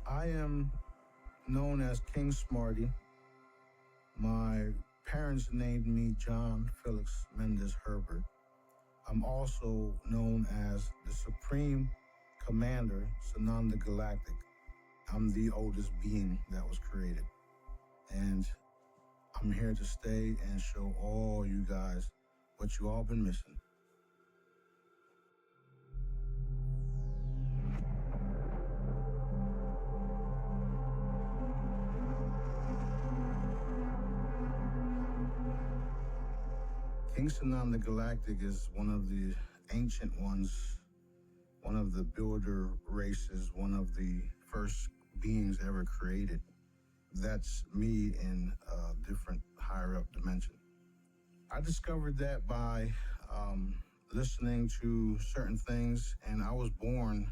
I am known as King Smarty. My parents named me John Felix Mendez Herbert. I'm also known as the Supreme Commander, Sananda Galactique. I'm the oldest being that was created. And I'm here to stay and show all you guys what you all been missing. King Sananda Galactique is one of the ancient ones, one of the builder races, one of the first beings ever created. That's me in a different higher up dimension. I discovered that by listening to certain things, and I was born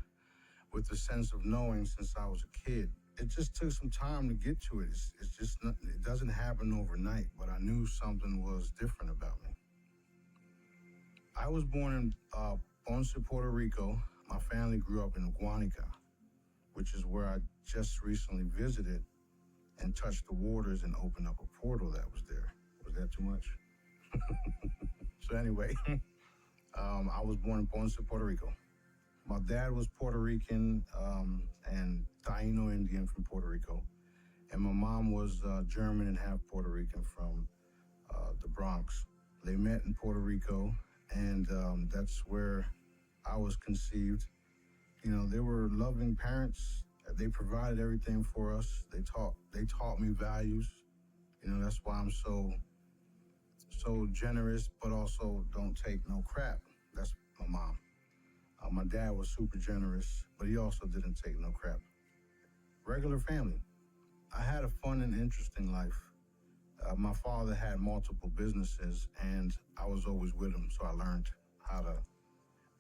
with a sense of knowing since I was a kid. It just took some time to get to it. It's just not, it doesn't happen overnight, but I knew something was different about me. I was born in Ponce, Puerto Rico. My family grew up in Guanica, which is where I just recently visited and touched the waters and opened up a portal that was there. Was that too much? So anyway, I was born in Ponce, Puerto Rico. My dad was Puerto Rican and Taino Indian from Puerto Rico. And my mom was German and half Puerto Rican from the Bronx. They met in Puerto Rico, and that's where I was conceived. You know, they were loving parents. They provided everything for us. They taught me values. You know, that's why I'm so generous, but also don't take no crap. That's my mom. My dad was super generous, but he also didn't take no crap. Regular family. I had a fun and interesting life. My father had multiple businesses, and I was always with him, so I learned how to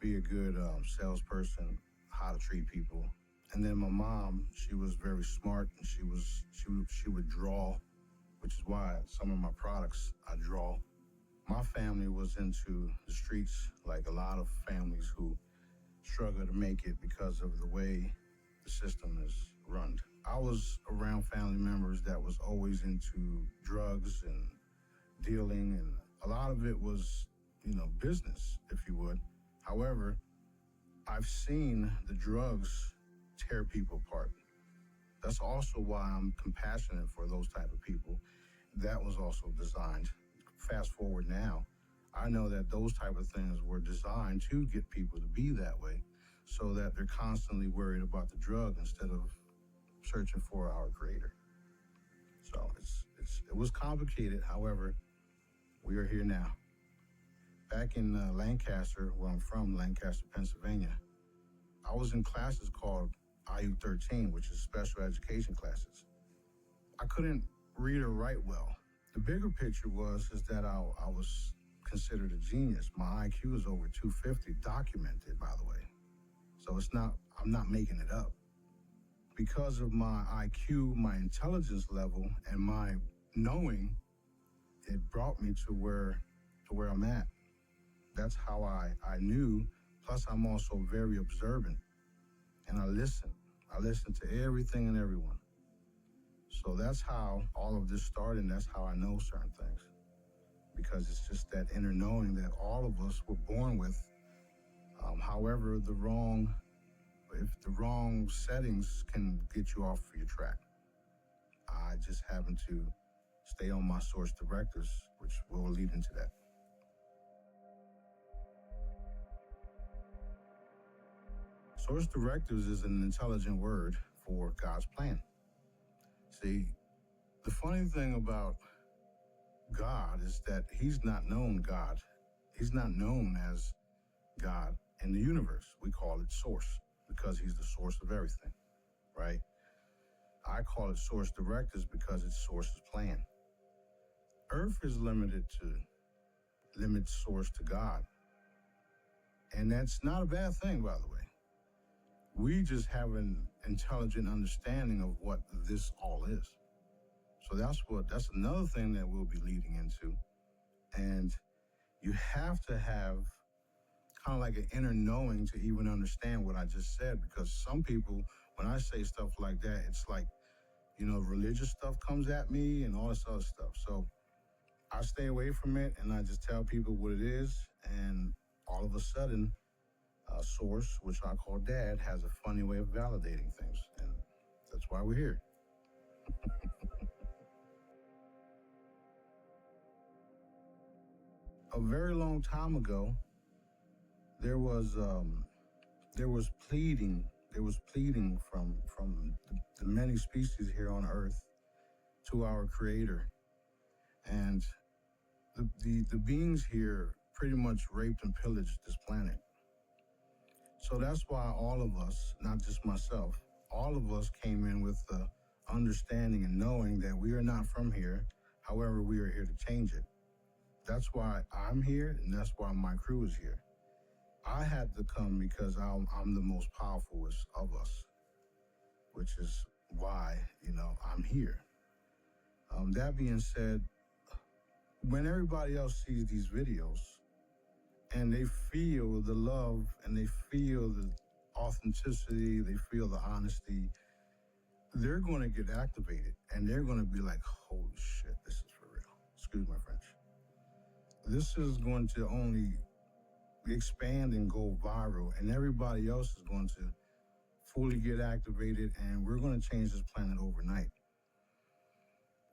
be a good salesperson, how to treat people. And then my mom, she was very smart, and she would draw, which is why some of my products I draw. My family was into the streets, like a lot of families who struggle to make it because of the way the system is run. I was around family members that was always into drugs and dealing, and a lot of it was, you know, business, if you would. However, I've seen the drugs tear people apart. That's also why I'm compassionate for those type of people. That was also designed. Fast forward now, I know that those type of things were designed to get people to be that way, so that they're constantly worried about the drug instead of searching for our creator. So it was complicated. However, we are here now. Back in Lancaster, where I'm from, Lancaster, Pennsylvania, I was in classes called IU13, which is special education classes. I couldn't read or write well. The bigger picture is that I was considered a genius. My IQ is over 250, documented, by the way. So I'm not making it up. Because of my IQ, my intelligence level, and my knowing, it brought me to where I'm at. That's how I knew. Plus, I'm also very observant, and I listen. I listen to everything and everyone. So that's how all of this started, and that's how I know certain things. Because it's just that inner knowing that all of us were born with. However, if the wrong settings can get you off your track. I just happen to stay on my source directives, which will lead into that. Source directives is an intelligent word for God's plan. See, the funny thing about God is that he's not known God. He's not known as God in the universe. We call it source because he's the source of everything, right? I call it source directives because it's source's plan. Earth is limited to limit source to God. And that's not a bad thing, by the way. We just have an intelligent understanding of what this all is. So that's another thing that we'll be leading into. And you have to have kind of like an inner knowing to even understand what I just said, because some people, when I say stuff like that, it's like, religious stuff comes at me and all this other stuff. So I stay away from it and I just tell people what it is. And all of a sudden, Source, which I call Dad, has a funny way of validating things. And that's why we're here. A very long time ago, there was pleading from the many species here on Earth to our Creator, and the beings here pretty much raped and pillaged this planet. So that's why all of us, not just myself, all of us came in with the understanding and knowing that we are not from here. However, we are here to change it. That's why I'm here, and that's why my crew is here. I had to come because I'm the most powerful of us, which is why, I'm here. That being said, when everybody else sees these videos and they feel the love and they feel the authenticity, they feel the honesty, they're going to get activated and they're going to be like, holy shit, this is for real. Excuse my French. This is going to only expand and go viral, and everybody else is going to fully get activated, and we're going to change this planet overnight.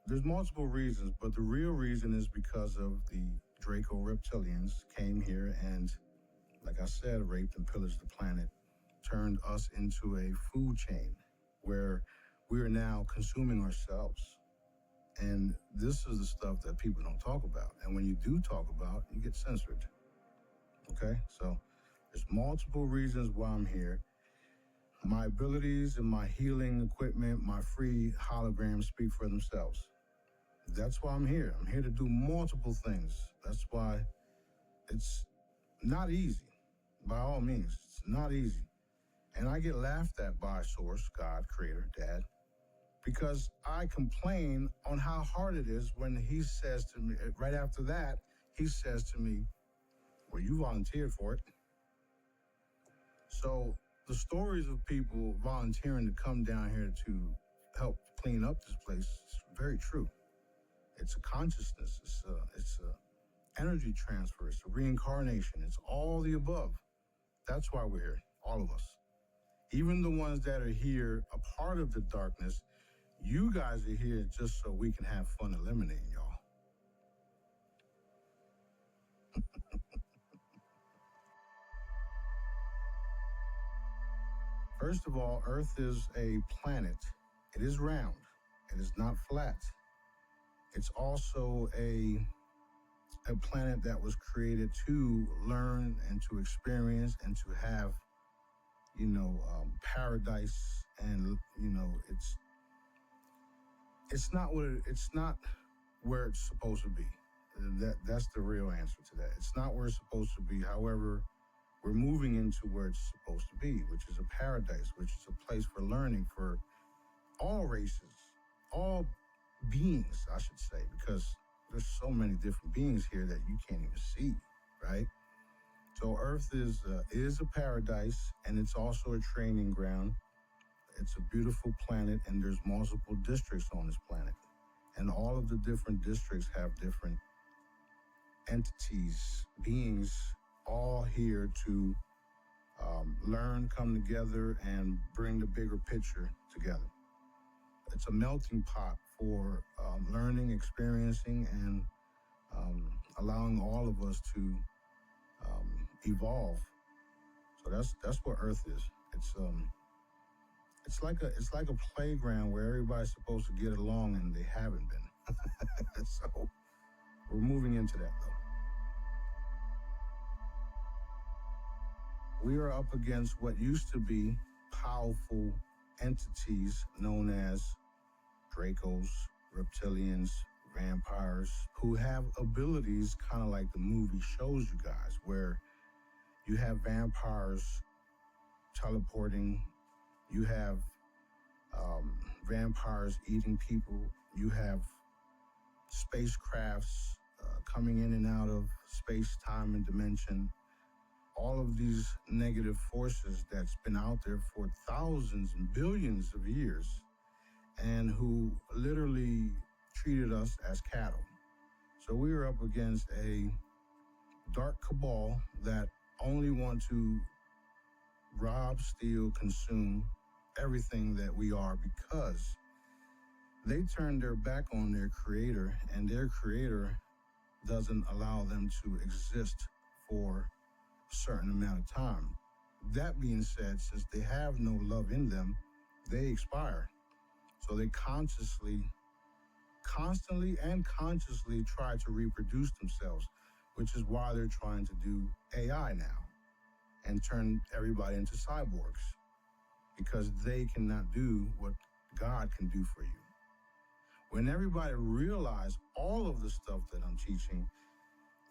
There's multiple reasons, but the real reason is because of the Draco reptilians came here and, like I said, raped and pillaged the planet, turned us into a food chain where we are now consuming ourselves. And this is the stuff that people don't talk about. And when you do talk about, you get censored. Okay? So there's multiple reasons why I'm here. My abilities and my healing equipment, my free holograms speak for themselves. That's why I'm here. I'm here to do multiple things. That's why it's not easy. By all means, it's not easy. And I get laughed at by Source, God, Creator, Dad, because I complain on how hard it is when he says to me, right after that, he says to me, well, you volunteered for it. So the stories of people volunteering to come down here to help clean up this place is very true. It's a consciousness. It's a energy transfer. It's a reincarnation. It's all the above. That's why we're here, all of us. Even the ones that are here, a part of the darkness, you guys are here just so we can have fun eliminating y'all. First of all, Earth is a planet. It is round. It is not flat. It's also a planet that was created to learn and to experience and to have, paradise. And it's not where it's supposed to be. That's the real answer to that. It's not where it's supposed to be. However, we're moving into where it's supposed to be, which is a paradise, which is a place for learning for all races, all beings, I should say, because there's so many different beings here that you can't even see, right? So Earth is a paradise, and it's also a training ground. It's a beautiful planet, and there's multiple districts on this planet. And all of the different districts have different entities, beings, all here to learn, come together, and bring the bigger picture together. It's a melting pot for learning, experiencing, and allowing all of us to evolve. So that's what Earth is. It's like a playground where everybody's supposed to get along and they haven't been. So we're moving into that though. We are up against what used to be powerful entities known as Dracos, reptilians, vampires, who have abilities kind of like the movie shows you guys, where you have vampires teleporting, you have vampires eating people, you have spacecrafts coming in and out of space, time, and dimension. All of these negative forces that's been out there for thousands and billions of years, and who literally treated us as cattle. So we are up against a dark cabal that only want to rob, steal, consume everything that we are, because they turned their back on their creator, and their creator doesn't allow them to exist for a certain amount of time. That being said, since they have no love in them, they expire. So they constantly and consciously try to reproduce themselves, which is why they're trying to do AI now and turn everybody into cyborgs, because they cannot do what God can do for you. When everybody realize all of the stuff that I'm teaching,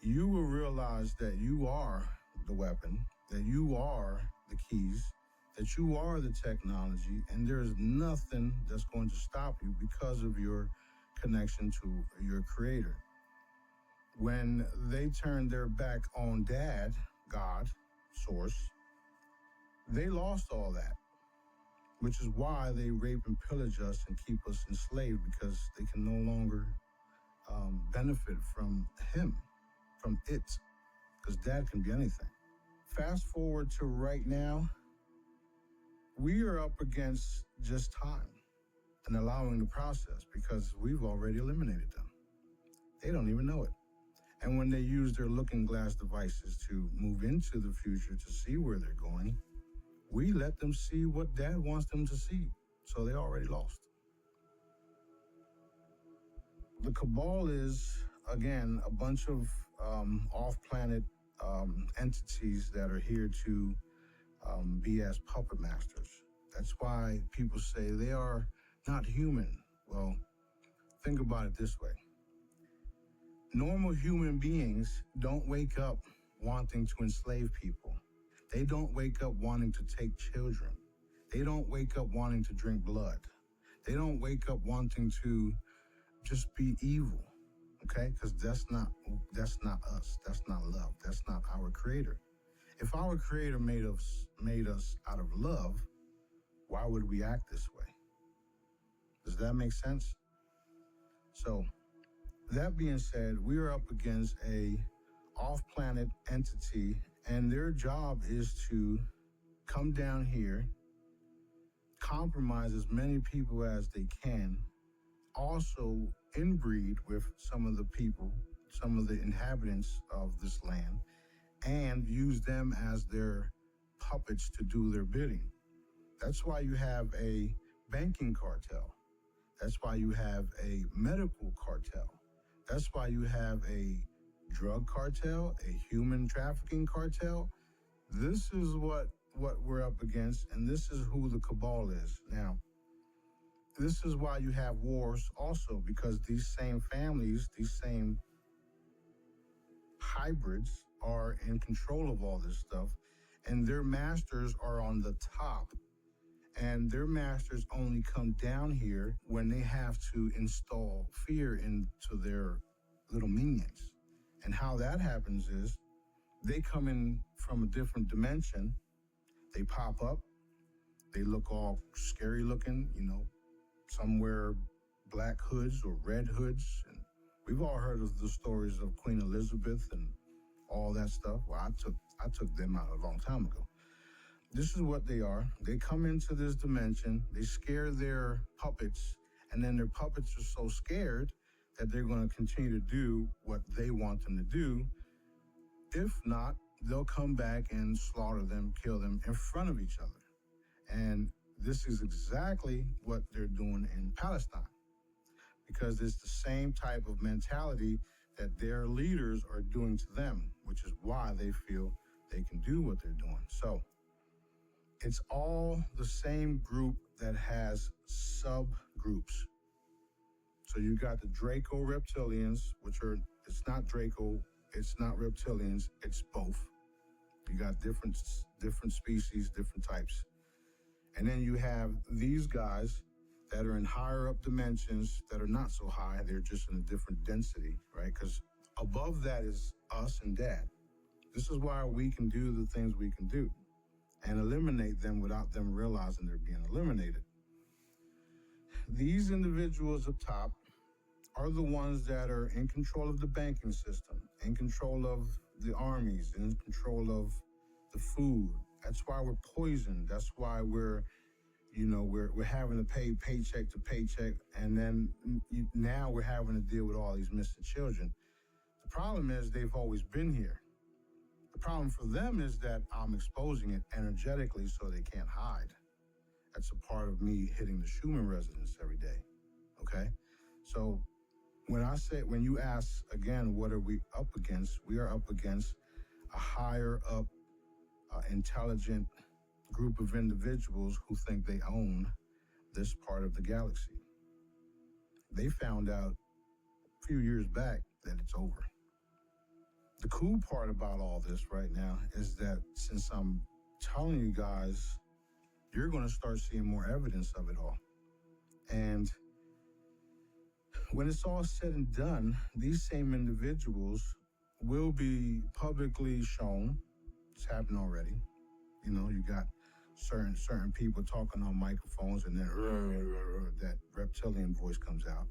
you will realize that you are the weapon, that you are the keys, that you are the technology, and there's nothing that's going to stop you because of your connection to your creator. When they turn their back on Dad, God, Source, they lost all that, which is why they rape and pillage us and keep us enslaved, because they can no longer benefit from him, from it, because Dad can be anything. Fast forward to right now, we are up against just time and allowing the process, because we've already eliminated them. They don't even know it. And when they use their looking glass devices to move into the future to see where they're going, we let them see what Dad wants them to see. So they already lost. The cabal is, again, a bunch of off-planet entities that are here to be as puppet masters. That's why people say they are not human. Well, think about it this way. Normal human beings don't wake up wanting to enslave people. They don't wake up wanting to take children. They don't wake up wanting to drink blood. They don't wake up wanting to just be evil, okay? Because that's not us. That's not love. That's not our creator. If our creator made us out of love, why would we act this way? Does that make sense? So, that being said, we are up against a off-planet entity, and their job is to come down here, compromise as many people as they can, also inbreed with some of the people, some of the inhabitants of this land, and use them as their puppets to do their bidding. That's why you have a banking cartel. That's why you have a medical cartel. That's why you have a drug cartel, a human trafficking cartel. This is what we're up against, and this is who the cabal is. Now, this is why you have wars also, because these same families, these same hybrids are in control of all this stuff, and their masters are on the top. And their masters only come down here when they have to install fear into their little minions. And how that happens is they come in from a different dimension, they pop up, They look all scary looking, some wear black hoods or red hoods. And we've all heard of the stories of Queen Elizabeth and all that stuff. Well, I took them out a long time ago. This is what they are. They come into this dimension, they scare their puppets, and then their puppets are so scared that they're going to continue to do what they want them to do. If not, they'll come back and slaughter them, kill them in front of each other. And this is exactly what they're doing in Palestine, because it's the same type of mentality that their leaders are doing to them, which is why they feel they can do what they're doing. So it's all the same group that has subgroups. So you got the Draco reptilians, it's not Draco, it's not reptilians, it's both. You got different species, different types. And then you have these guys that are in higher up dimensions that are not so high. They're just in a different density, right? Because above that is us and Dad. This is why we can do the things we can do and eliminate them without them realizing they're being eliminated. These individuals up top are the ones that are in control of the banking system, in control of the armies, in control of the food. That's why we're poisoned. That's why we're having to pay paycheck to paycheck, and then now we're having to deal with all these missing children. The problem is they've always been here. The problem for them is that I'm exposing it energetically so they can't hide. That's a part of me hitting the Schumann resonance every day, okay? So when you ask, again, what are we up against? We are up against a higher up, intelligent group of individuals who think they own this part of the galaxy. They found out a few years back that it's over. The cool part about all this right now is that since I'm telling you guys, you're going to start seeing more evidence of it all. And when it's all said and done, these same individuals will be publicly shown. It's happened already. You got certain people talking on microphones, and then that reptilian voice comes out.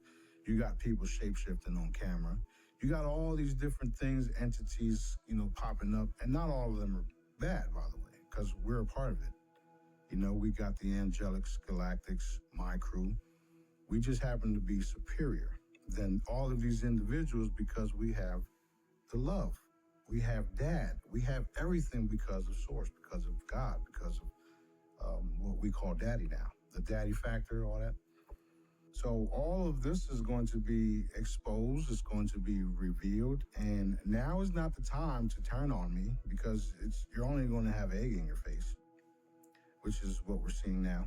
You got people shapeshifting on camera. You got all these different things, entities, popping up, and not all of them are bad, by the way, because we're a part of it. We got the angelics, galactics, my crew. We just happen to be superior than all of these individuals because we have the love. We have Dad. We have everything because of Source, because of God, because of what we call Daddy now, the Daddy factor, all that. So all of this is going to be exposed. It's going to be revealed. And now is not the time to turn on me, because you're only going to have egg in your face, which is what we're seeing now.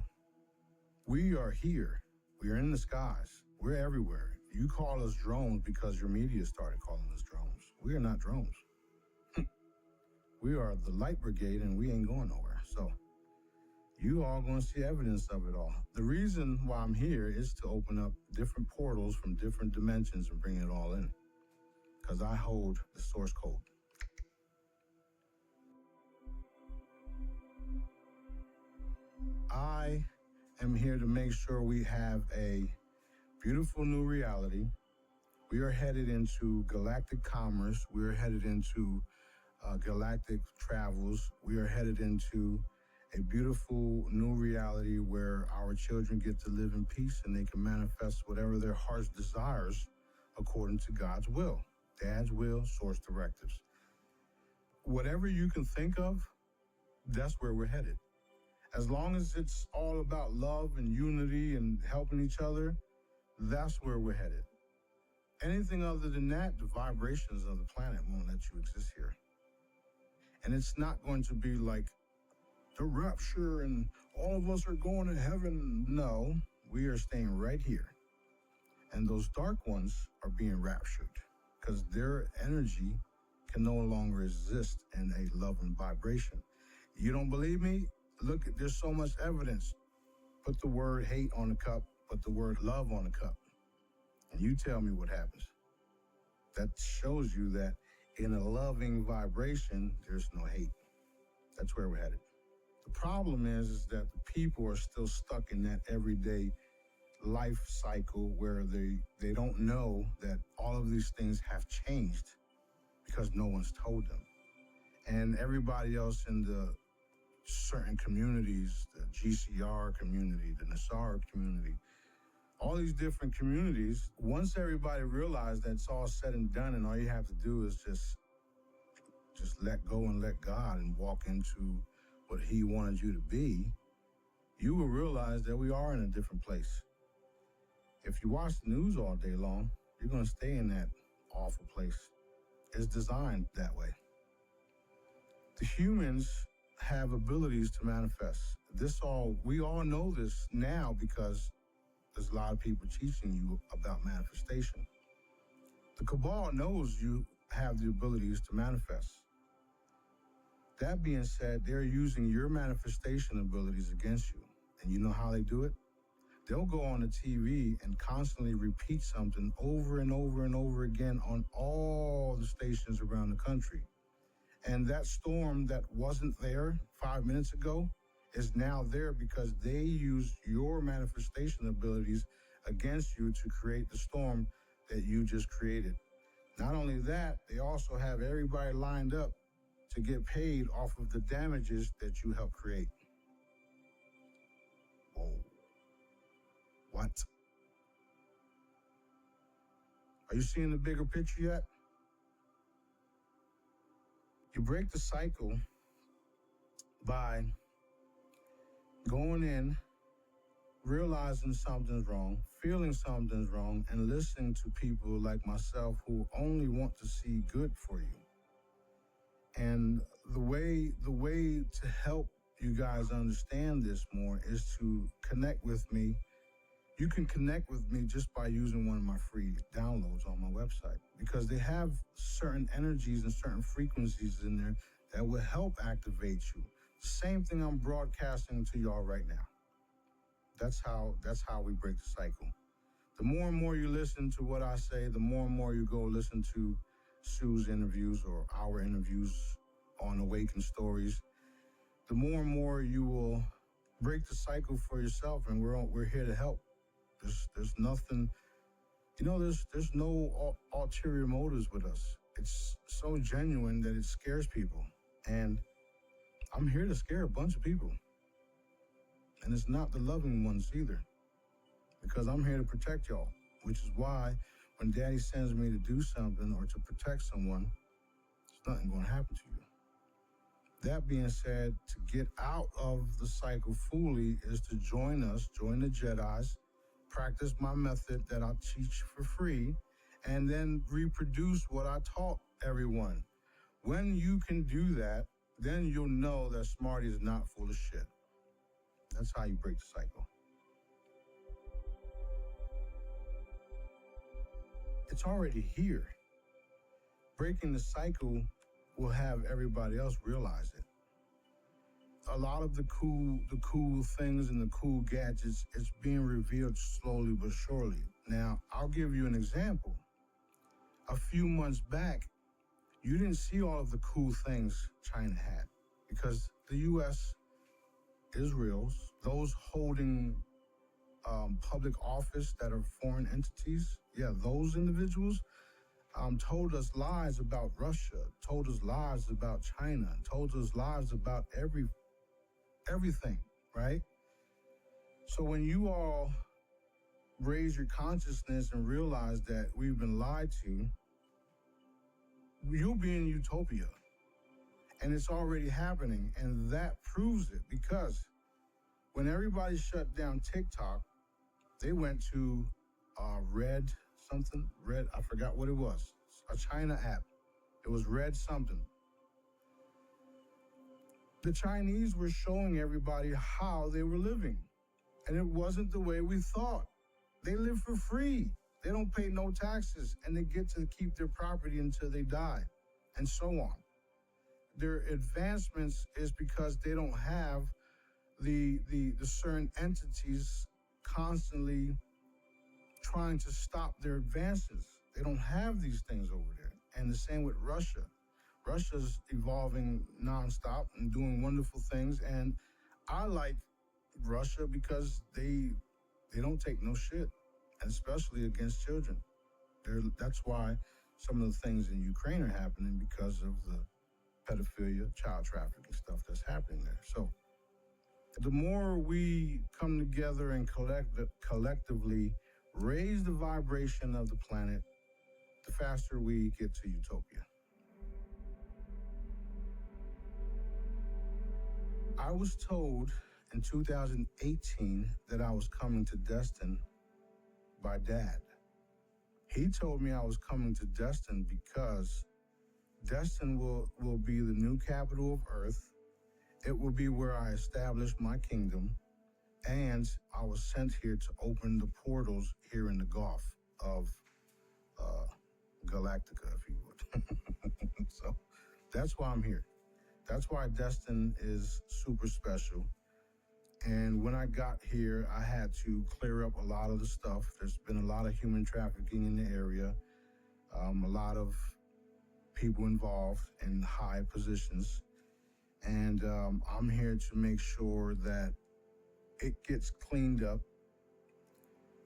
We are here. We are in the skies. We're everywhere. You call us drones because your media started calling us drones. We are not drones. We are the light brigade, and we ain't going nowhere. So you all going to see evidence of it all. The reason why I'm here is to open up different portals from different dimensions and bring it all in, because I hold the source code. I am here to make sure we have a beautiful new reality. We are headed into galactic commerce. We are headed into galactic travels. We are headed into a beautiful new reality where our children get to live in peace and they can manifest whatever their heart's desires according to God's will, Dad's will, Source directives. Whatever you can think of, that's where we're headed. As long as it's all about love and unity and helping each other, that's where we're headed. Anything other than that, the vibrations of the planet won't let you exist here. And it's not going to be like the rapture and all of us are going to heaven. No, we are staying right here. And those dark ones are being raptured because their energy can no longer exist in a loving vibration. You don't believe me? Look, there's so much evidence. Put the word hate on the cup, put the word love on the cup, and you tell me what happens. That shows you that in a loving vibration, there's no hate. That's where we're headed. The The problem is that the people are still stuck in that everyday life cycle where they don't know that all of these things have changed because no one's told them. And everybody else in the certain communities, the GCR community, the Nassar community, all these different communities, once everybody realized that it's all said and done and all you have to do is just let go and let God and walk into what he wanted you to be, you will realize that we are in a different place. If you watch the news all day long, you're going to stay in that awful place. It's designed that way. The humans have abilities to manifest. We all know this now because there's a lot of people teaching you about manifestation. The cabal knows you have the abilities to manifest. That being said, they're using your manifestation abilities against you. And you know how they do it? They'll go on the TV and constantly repeat something over and over and over again on all the stations around the country. And that storm that wasn't there 5 minutes ago is now there because they use your manifestation abilities against you to create the storm that you just created. Not only that, they also have everybody lined up to get paid off of the damages that you helped create. Whoa. What? Are you seeing the bigger picture yet? You break the cycle by going in, realizing something's wrong, feeling something's wrong, and listening to people like myself who only want to see good for you. And the way to help you guys understand this more is to connect with me. You can connect with me just by using one of my free downloads on my website because they have certain energies and certain frequencies in there that will help activate you. Same thing I'm broadcasting to y'all right now. That's how we break the cycle. The more and more you listen to what I say, the more and more you go listen to Sue's interviews or our interviews on Awaken Stories, the more and more you will break the cycle for yourself, and we're here to help. There's nothing, there's no ulterior motives with us. It's so genuine that it scares people. And I'm here to scare a bunch of people. And it's not the loving ones either, because I'm here to protect y'all, which is why when Daddy sends me to do something or to protect someone, there's nothing going to happen to you. That being said, to get out of the cycle fully is to join the Jedis, practice my method that I teach for free, and then reproduce what I taught everyone. When you can do that, then you'll know that Smarty is not full of shit. That's how you break the cycle. It's already here. Breaking the cycle will have everybody else realize it. A lot of the cool things and the cool gadgets, it's being revealed slowly but surely. Now, I'll give you an example. A few months back, you didn't see all of the cool things China had because the U.S., Israel's, those holding public office that are foreign entities, those individuals told us lies about Russia, told us lies about China, told us lies about everything, right? So when you all raise your consciousness and realize that we've been lied to, you'll be in utopia. And it's already happening, and that proves it, because when everybody shut down TikTok, they went to Red, I forgot what it was, a China app. It was Red something. The Chinese were showing everybody how they were living, and it wasn't the way we thought. They live for free. They don't pay no taxes, and they get to keep their property until they die, and so on. Their advancements is because they don't have the certain entities constantly trying to stop their advances. They don't have these things over there. And the same with Russia. Russia's evolving nonstop and doing wonderful things. And I like Russia because they don't take no shit, and especially against children. That's why some of the things in Ukraine are happening because of the pedophilia, child trafficking stuff that's happening there. So the more we come together and collectively raise the vibration of the planet, the faster we get to utopia. I was told in 2018 that I was coming to Destin by Dad. He told me I was coming to Destin because Destin will be the new capital of Earth. It will be where I establish my kingdom, and I was sent here to open the portals here in the Gulf of Galactica, if you would. So that's why I'm here. That's why Destin is super special. And when I got here, I had to clear up a lot of the stuff. There's been a lot of human trafficking in the area, a lot of people involved in high positions. And I'm here to make sure that it gets cleaned up.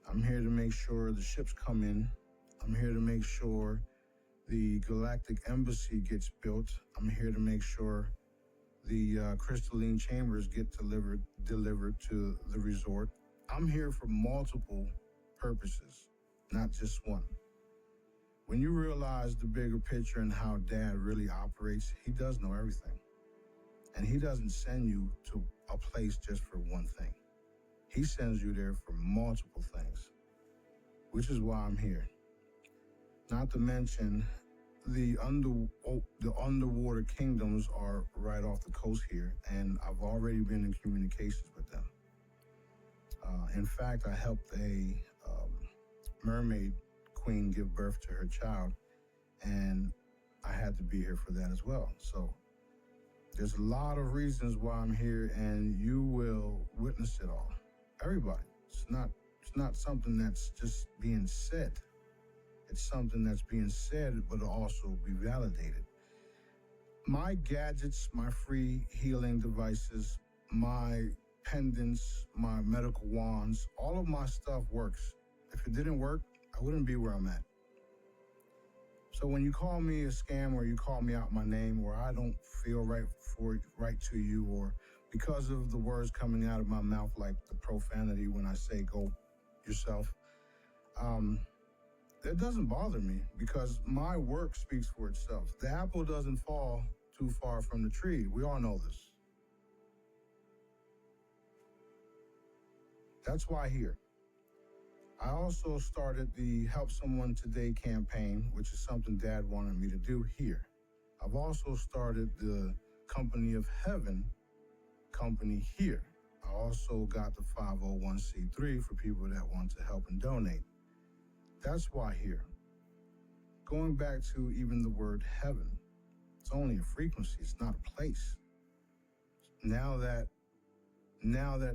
I'm here to make sure the ships come in. I'm here to make sure the Galactic Embassy gets built. I'm here to make sure the crystalline chambers get delivered to the resort. I'm here for multiple purposes, not just one. When you realize the bigger picture and how Dad really operates, he does know everything. And he doesn't send you to a place just for one thing. He sends you there for multiple things, which is why I'm here. Not to mention, the underwater kingdoms are right off the coast here, and I've already been in communications with them. In fact, I helped a mermaid queen give birth to her child, and I had to be here for that as well. So there's a lot of reasons why I'm here, and you will witness it all. Everybody. It's not something that's just being said. It's something that's being said, but also be validated. My gadgets, my free healing devices, my pendants, my medical wands, all of my stuff works. If it didn't work, I wouldn't be where I'm at. So when you call me a scam, or you call me out my name, or I don't feel right to you, or because of the words coming out of my mouth, like the profanity when I say go yourself, it doesn't bother me, because my work speaks for itself. The apple doesn't fall too far from the tree. We all know this. That's why here. I also started the Help Someone Today campaign, which is something Dad wanted me to do here. I've also started the Company of Heaven company here. I also got the 501c3 for people that want to help and donate. That's why here. Going back to even the word heaven, it's only a frequency, it's not a place. Now that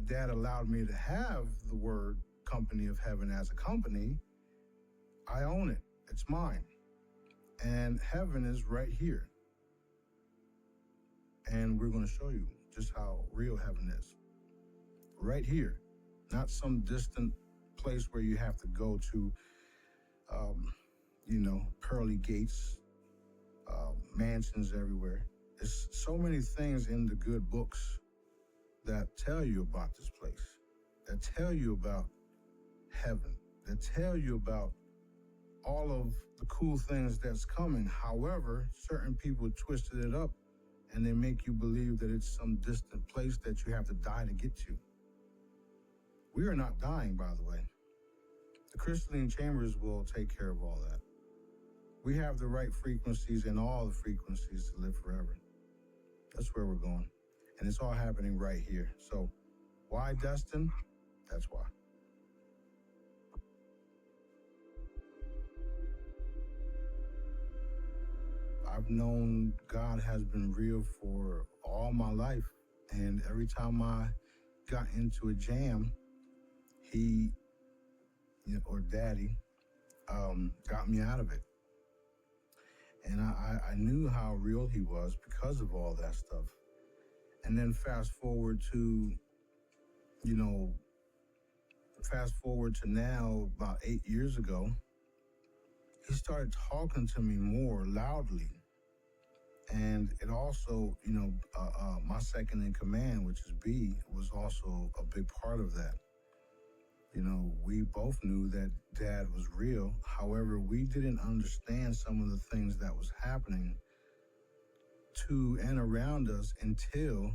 Dad allowed me to have the word Company of Heaven as a company, I own it. It's mine. And heaven is right here. And we're going to show you just how real heaven is. Right here. Not some distant place where you have to go to, pearly gates, mansions everywhere. There's so many things in the good books that tell you about this place, that tell you about heaven, that tell you about all of the cool things that's coming. However, certain people twisted it up, and they make you believe that it's some distant place that you have to die to get to. We are not dying, by the way. The crystalline chambers will take care of all that. We have the right frequencies and all the frequencies to live forever. That's where we're going. And it's all happening right here. So why Destin? That's why. I've known God has been real for all my life. And every time I got into a jam, he, or Daddy, got me out of it. And I knew how real he was because of all that stuff. And then you know, fast forward to now, about 8 years ago, he started talking to me more loudly. And it also, my second in command, which is B, was also a big part of that. We both knew that dad was real. However, we didn't understand some of the things that was happening to and around us until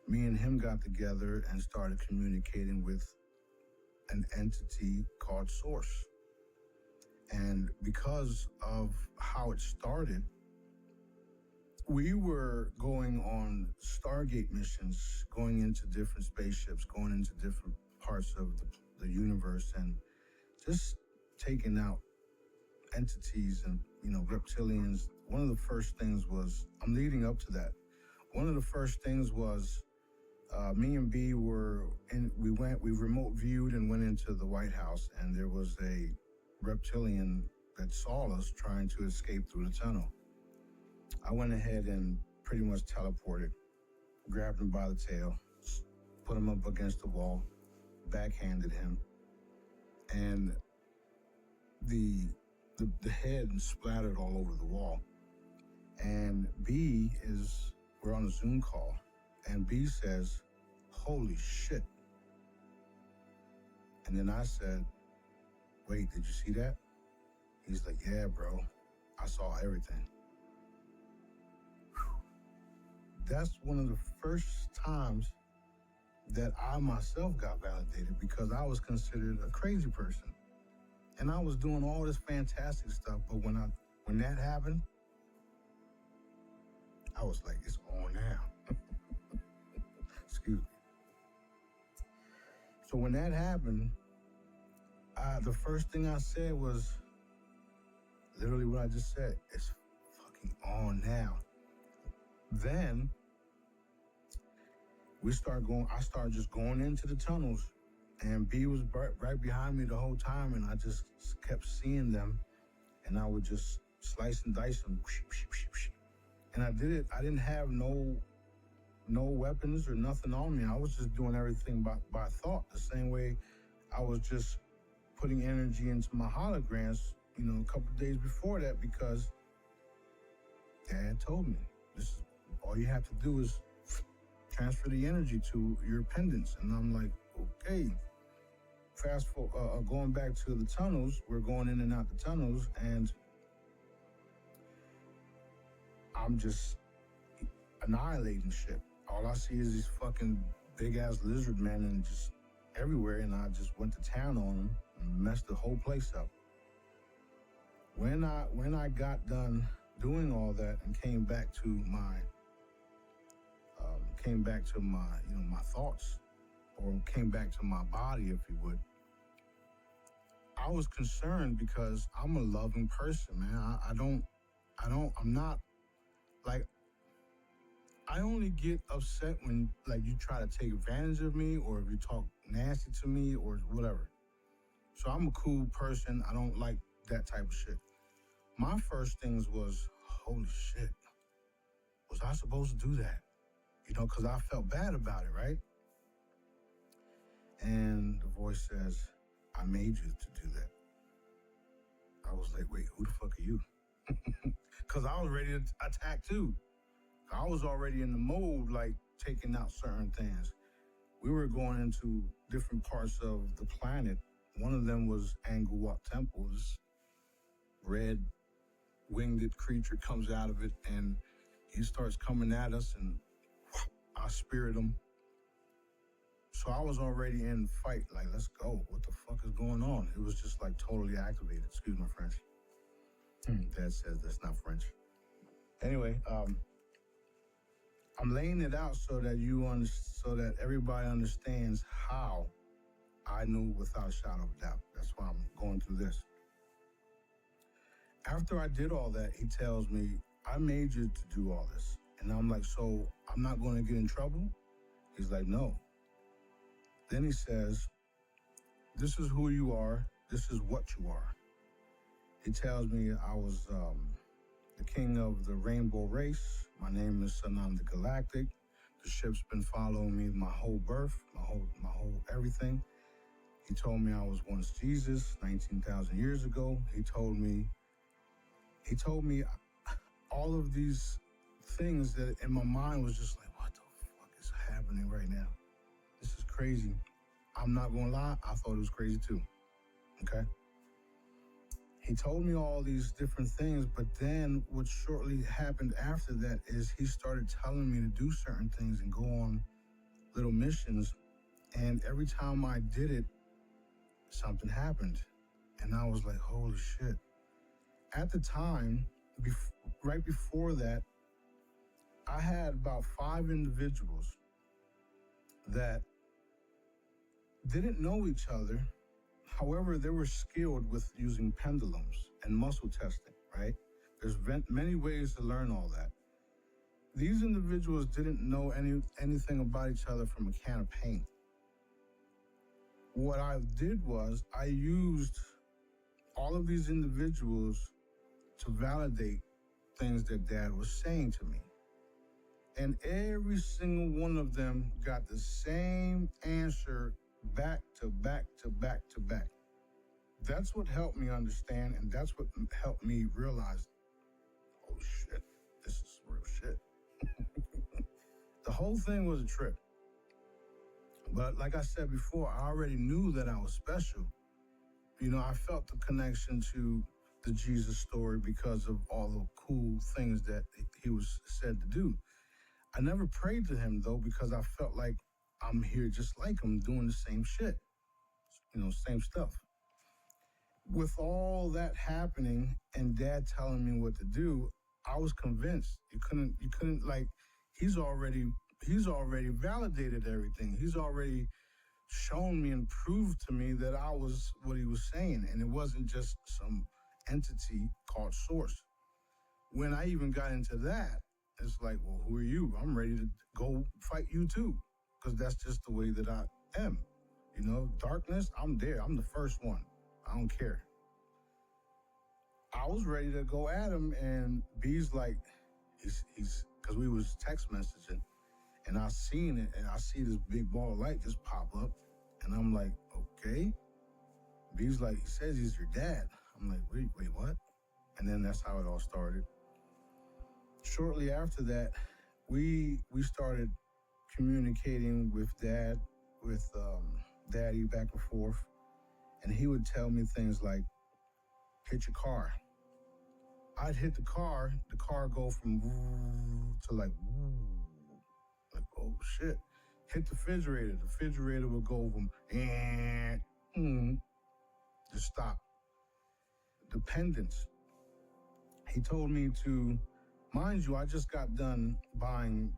me and him got together and started communicating with an entity called Source. And because of how it started, we were going on Stargate missions, going into different spaceships, going into different parts of the universe, and just taking out entities and, reptilians. One of the first things was, I'm leading up to that. One of the first things was, me and B we remote viewed and went into the White House, and there was a reptilian that saw us trying to escape through the tunnel. I went ahead and pretty much teleported, grabbed him by the tail, put him up against the wall, backhanded him, and the head splattered all over the wall. And we're on a Zoom call, and B says, "Holy shit." And then I said, "Wait, did you see that?" He's like, "Yeah, bro, I saw everything." Whew. That's one of the first times that I myself got validated, because I was considered a crazy person. And I was doing all this fantastic stuff, but when that happened, I was like, it's on now. Excuse me. So when that happened, the first thing I said was literally what I just said. It's fucking on now. Then I started just going into the tunnels, and B was right behind me the whole time, and I just kept seeing them, and I would just slice and dice them. And I did it. I didn't have no weapons or nothing on me. I was just doing everything by thought, the same way I was just putting energy into my holograms, a couple of days before that, because Dad told me, this is all you have to do is transfer the energy to your pendants. And I'm like, okay. Fast forward, going back to the tunnels, we're going in and out the tunnels, and I'm just annihilating shit. All I see is these fucking big ass lizard men and just everywhere, and I just went to town on them and messed the whole place up. When I got done doing all that and came back to my my thoughts, or came back to my body, if you would, I was concerned, because I'm a loving person, man. I'm not, like, I only get upset when, like, you try to take advantage of me, or if you talk nasty to me or whatever. So I'm a cool person. I don't like that type of shit. My first things was, holy shit, was I supposed to do that? Because I felt bad about it, right? And the voice says, I made you to do that. I was like, wait, who the fuck are you? Because I was ready to attack too. I was already in the mode, like, taking out certain things. We were going into different parts of the planet. One of them was Angkor Temple. This red winged creature comes out of it, and he starts coming at us, and I spirit him. So I was already in fight, like, let's go. What the fuck is going on? It was just like totally activated. Excuse my French. Dad says that's not French. Anyway, I'm laying it out so that everybody understands how I knew without a shadow of a doubt. That's why I'm going through this. After I did all that, he tells me, I made you to do all this. And I'm like, so I'm not going to get in trouble? He's like, no. Then he says, this is who you are. This is what you are. He tells me I was the king of the rainbow race. My name is Sananda Galactique. The ship's been following me my whole birth, my whole everything. He told me I was once Jesus, 19,000 years ago. He told me all of these things that in my mind was just like, what the fuck is happening right now? This is crazy. I'm not gonna lie, I thought it was crazy too. Okay? He told me all these different things, but then what shortly happened after that is he started telling me to do certain things and go on little missions. And every time I did it, something happened. And I was like, holy shit. At the time, right before that, I had about 5 individuals that didn't know each other. However, they were skilled with using pendulums and muscle testing, right? There's many ways to learn all that. These individuals didn't know anything about each other from a can of paint. What I did was I used all of these individuals to validate things that Dad was saying to me. And every single one of them got the same answer back to back to back to back. That's what helped me understand, and that's what helped me realize, oh shit, this is real shit. The whole thing was a trip. But like I said before, I already knew that I was special. You know, I felt the connection to the Jesus story because of all the cool things that he was said to do. I never prayed to him, though, because I felt like I'm here just like him, doing the same shit, same stuff. With all that happening and Dad telling me what to do, I was convinced. You couldn't like, he's already validated everything. He's already shown me and proved to me that I was what he was saying, and it wasn't just some entity called Source. When I even got into that, it's like, well, who are you? I'm ready to go fight you too, because that's just the way that I am. Darkness, I'm there. I'm the first one. I don't care. I was ready to go at him, and B's like, he's because we was text messaging, and I seen it, and I see this big ball of light just pop up, and I'm like, okay. B's like, he says he's your dad. I'm like, wait, what? And then that's how it all started. Shortly after that, we started communicating with Dad, with Daddy back and forth, and he would tell me things like, hit your car. I'd hit the car go from woo to like woo, like, oh shit. Hit the refrigerator would go from just stop. Dependence. He told me to, mind you, I just got done buying,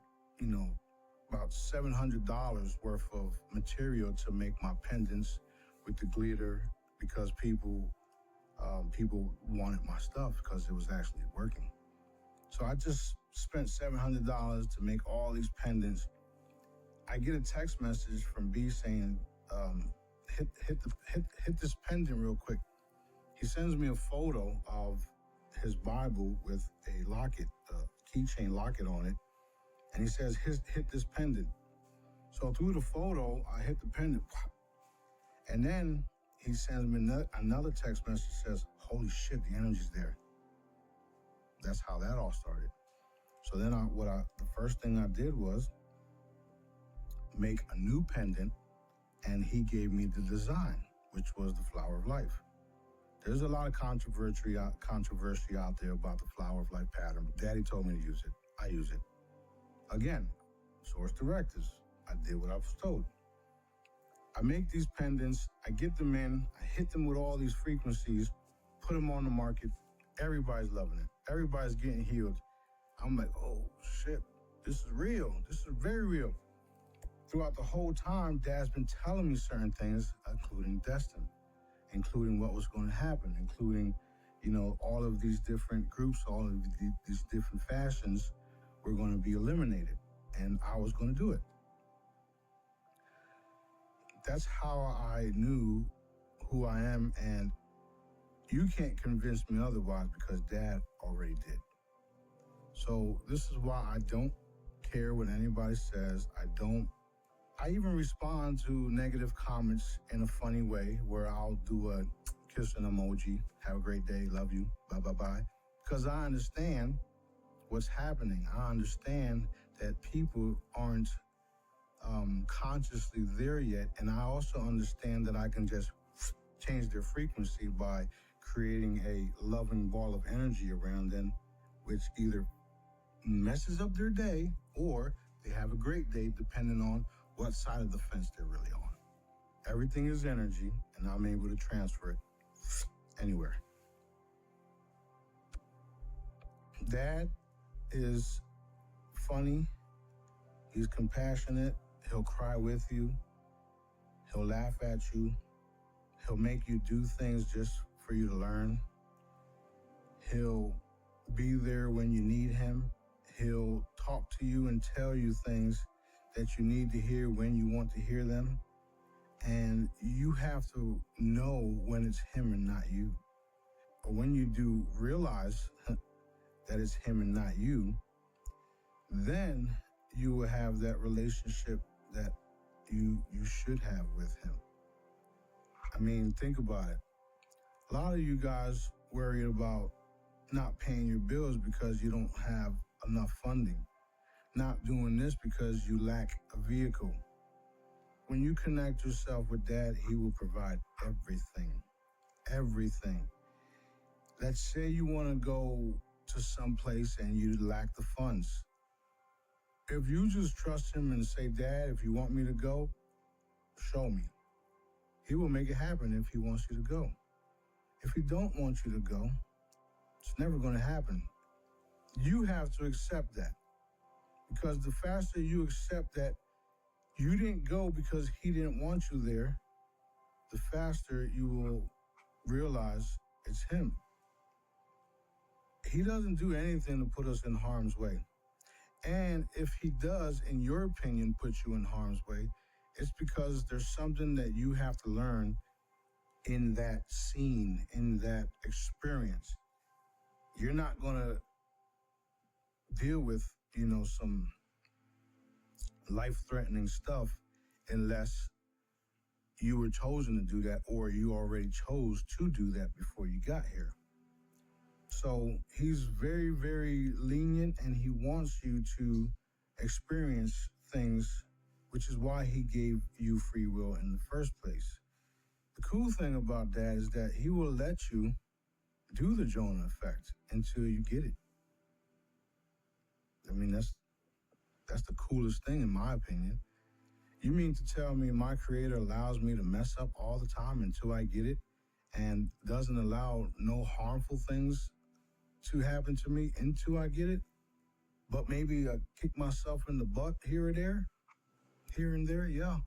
about $700 worth of material to make my pendants with the glitter, because people wanted my stuff because it was actually working. So I just spent $700 to make all these pendants. I get a text message from B saying, hit this pendant real quick. He sends me a photo of his Bible with a locket, a keychain locket on it, and he says, hit this pendant. So through the photo, I hit the pendant, and then he sends me another text message that says, holy shit, the energy's there. That's how that all started. So then the first thing I did was make a new pendant, and he gave me the design, which was the flower of life. There's a lot of controversy out there about the flower of life pattern. Daddy told me to use it. I use it. Again, source directives. I did what I was told. I make these pendants, I get them in, I hit them with all these frequencies, put them on the market. Everybody's loving it. Everybody's getting healed. I'm like, oh shit, this is real. This is very real. Throughout the whole time, Dad's been telling me certain things, including destiny, including what was going to happen, including, all of these different groups, all of these different fashions were going to be eliminated, and I was going to do it. That's how I knew who I am, and you can't convince me otherwise because Dad already did. So this is why I don't care what anybody says. I even respond to negative comments in a funny way where I'll do a kissing emoji. Have a great day. Love you. Bye, bye, bye. Because I understand what's happening. I understand that people aren't consciously there yet. And I also understand that I can just change their frequency by creating a loving ball of energy around them, which either messes up their day or they have a great day depending on what side of the fence they're really on. Everything is energy, and I'm able to transfer it anywhere. Dad is funny. He's compassionate. He'll cry with you. He'll laugh at you. He'll make you do things just for you to learn. He'll be there when you need him. He'll talk to you and tell you things that you need to hear when you want to hear them. And you have to know when it's him and not you. But when you do realize that it's him and not you, then you will have that relationship that you should have with him. I mean, think about it. A lot of you guys worry about not paying your bills because you don't have enough funding. Not doing this because you lack a vehicle. When you connect yourself with Dad, he will provide everything. Everything. Let's say you want to go to some place and you lack the funds. If you just trust him and say, Dad, if you want me to go, show me. He will make it happen if he wants you to go. If he don't want you to go, it's never going to happen. You have to accept that. Because the faster you accept that you didn't go because he didn't want you there, the faster you will realize it's him. He doesn't do anything to put us in harm's way. And if he does, in your opinion, put you in harm's way, it's because there's something that you have to learn in that scene, in that experience. You're not going to deal with, some life-threatening stuff unless you were chosen to do that or you already chose to do that before you got here. So he's very, very lenient and he wants you to experience things, which is why he gave you free will in the first place. The cool thing about that is that he will let you do the Jonah effect until you get it. I mean, that's the coolest thing in my opinion. You mean to tell me my creator allows me to mess up all the time until I get it and doesn't allow no harmful things to happen to me until I get it? But maybe I kick myself in the butt here and there, yeah.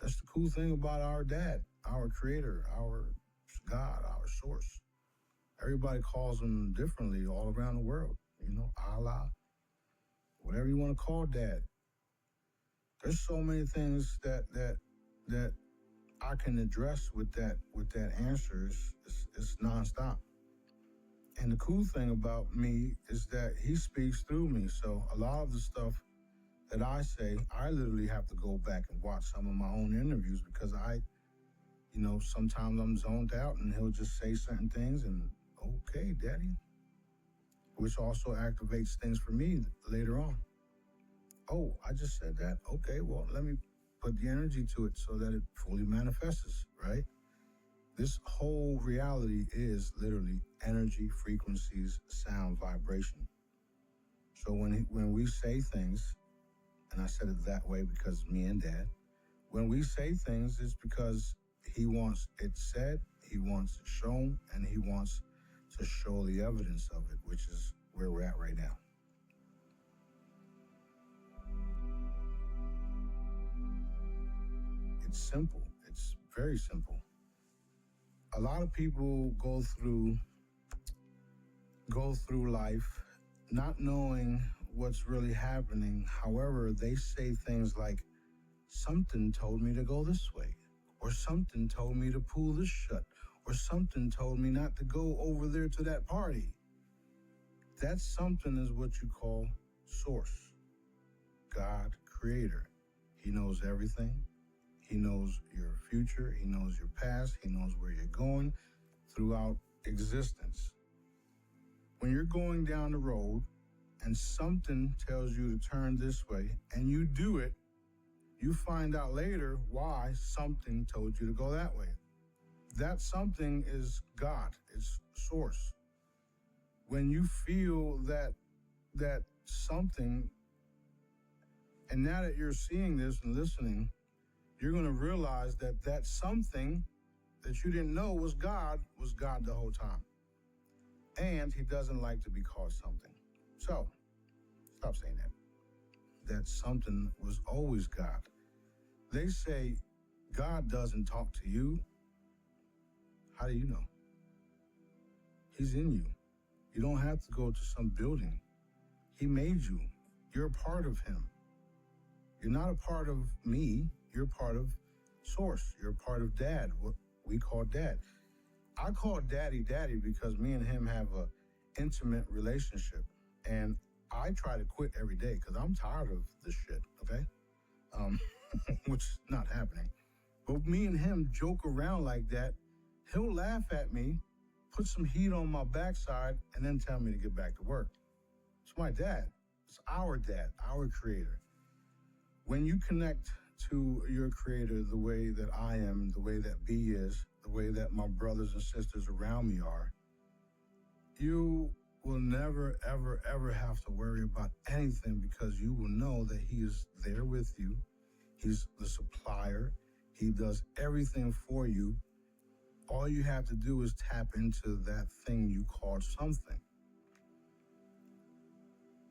That's the cool thing about our dad, our creator, our God, our source. Everybody calls him differently all around the world. Allah, whatever you want to call Dad. There's so many things that I can address with that answer. It's nonstop. And the cool thing about me is that he speaks through me. So a lot of the stuff that I say, I literally have to go back and watch some of my own interviews because sometimes I'm zoned out and he'll just say certain things and, okay, Daddy, which also activates things for me later on. Oh, I just said that? Okay, well, let me put the energy to it so that it fully manifests, right? This whole reality is literally energy, frequencies, sound, vibration. So when we say things, and I said it that way because me and Dad, when we say things, it's because he wants it said, he wants it shown, and he wants to show the evidence of it, which is where we're at right now. It's simple. It's very simple. A lot of people go through life not knowing what's really happening. However, they say things like, something told me to go this way, or something told me to pull this shut, or something told me not to go over there to that party. That something is what you call source. God creator. He knows everything. He knows your future. He knows your past. He knows where you're going throughout existence. When you're going down the road and something tells you to turn this way and you do it, you find out later why something told you to go that way. That something is God, it's source. When you feel that something, and now that you're seeing this and listening, you're going to realize that something that you didn't know was God the whole time. And he doesn't like to be called something. So, stop saying that. That something was always God. They say God doesn't talk to you. How do you know? He's in you. You don't have to go to some building. He made you. You're a part of him. You're not a part of me. You're a part of source. You're a part of dad, what we call dad. I call daddy because me and him have a intimate relationship. And I try to quit every day because I'm tired of this shit, okay? Which is not happening. But me and him joke around like that. He'll laugh at me, put some heat on my backside, and then tell me to get back to work. It's my dad. It's our dad, our creator. When you connect to your creator the way that I am, the way that B is, the way that my brothers and sisters around me are, you will never, ever, ever have to worry about anything because you will know that he is there with you. He's the supplier. He does everything for you. All you have to do is tap into that thing you called something.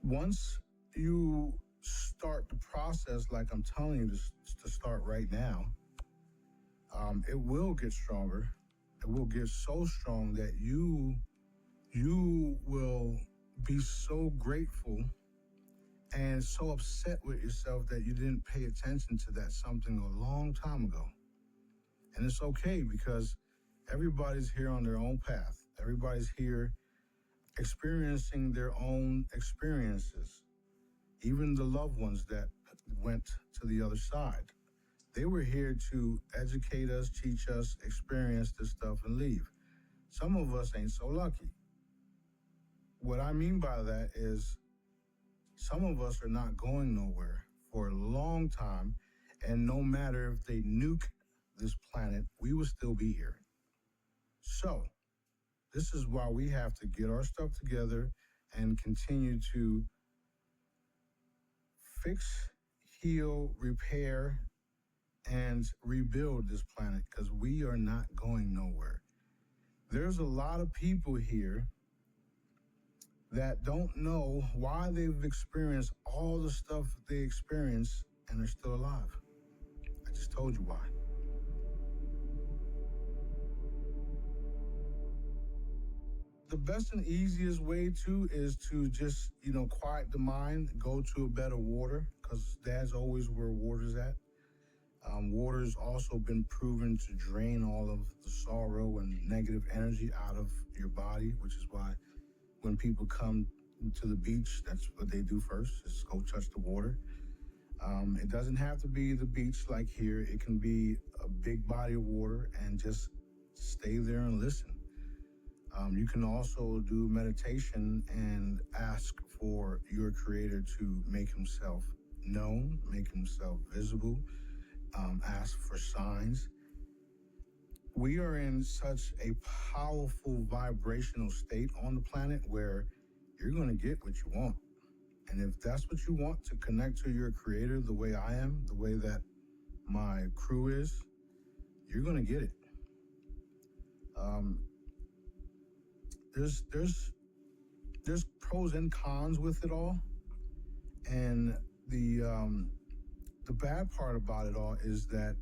Once you start the process like I'm telling you to start right now, it will get stronger. It will get so strong that you will be so grateful and so upset with yourself that you didn't pay attention to that something a long time ago. And it's okay because everybody's here on their own path. Everybody's here experiencing their own experiences. Even the loved ones that went to the other side. They were here to educate us, teach us, experience this stuff, and leave. Some of us ain't so lucky. What I mean by that is some of us are not going nowhere for a long time, and no matter if they nuke this planet, we will still be here. So, this is why we have to get our stuff together and continue to fix, heal, repair, and rebuild this planet because we are not going nowhere. There's a lot of people here that don't know why they've experienced all the stuff they experience and are still alive. I just told you why. The best and easiest way to is to just, quiet the mind, go to a bed of water, because dad's always where water's at. Water's also been proven to drain all of the sorrow and negative energy out of your body, which is why when people come to the beach, that's what they do first, is go touch the water. It doesn't have to be the beach like here. It can be a big body of water and just stay there and listen. You can also do meditation and ask for your creator to make himself known, make himself visible, ask for signs. We are in such a powerful vibrational state on the planet where you're going to get what you want. And if that's what you want, to connect to your creator the way I am, the way that my crew is, you're going to get it. There's pros and cons with it all. And the bad part about it all is that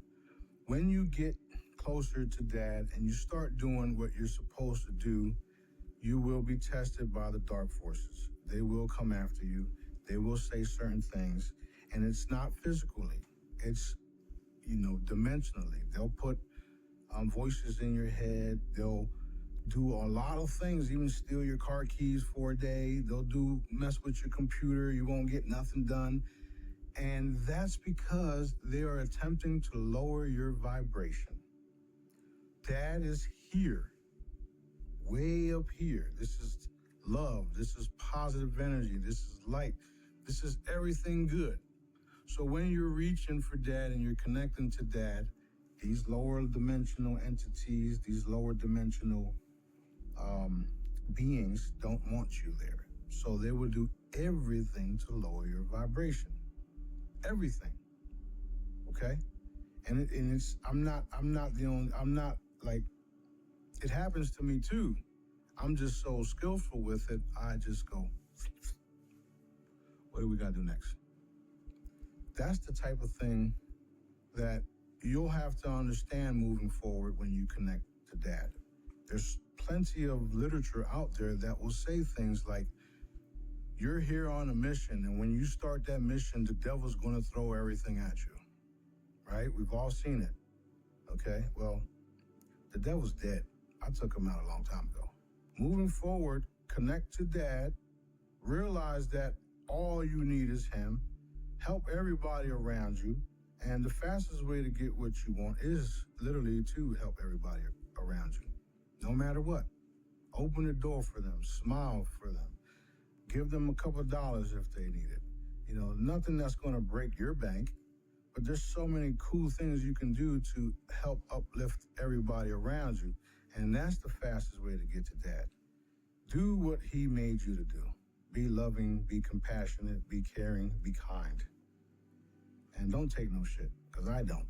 when you get closer to dad and you start doing what you're supposed to do, you will be tested by the dark forces. They will come after you. They will say certain things. And it's not physically. It's, dimensionally. They'll put voices in your head. They'll do a lot of things, even steal your car keys for a day. They'll mess with your computer. You won't get nothing done. And that's because they are attempting to lower your vibration. Dad is here, way up here. This is love. This is positive energy. This is light. This is everything good. So when you're reaching for dad and you're connecting to dad, these lower dimensional entities, these lower dimensional beings don't want you there. So they will do everything to lower your vibration. Everything. Okay? And it's I'm not the only, I'm not like, it happens to me too. I'm just so skillful with it, I just go, what do we gotta do next? That's the type of thing that you'll have to understand moving forward when you connect to dad. There's plenty of literature out there that will say things like, you're here on a mission, and when you start that mission, the devil's gonna throw everything at you, right? We've all seen it, okay? Well, the devil's dead. I took him out a long time ago. Moving forward, connect to dad, realize that all you need is him, help everybody around you, and the fastest way to get what you want is literally to help everybody around you, no matter what. Open the door for them, smile for them, give them a couple of dollars if they need it. You know, nothing that's gonna break your bank, but there's so many cool things you can do to help uplift everybody around you. And that's the fastest way to get to dad. Do what he made you to do. Be loving, be compassionate, be caring, be kind. And don't take no shit, because I don't.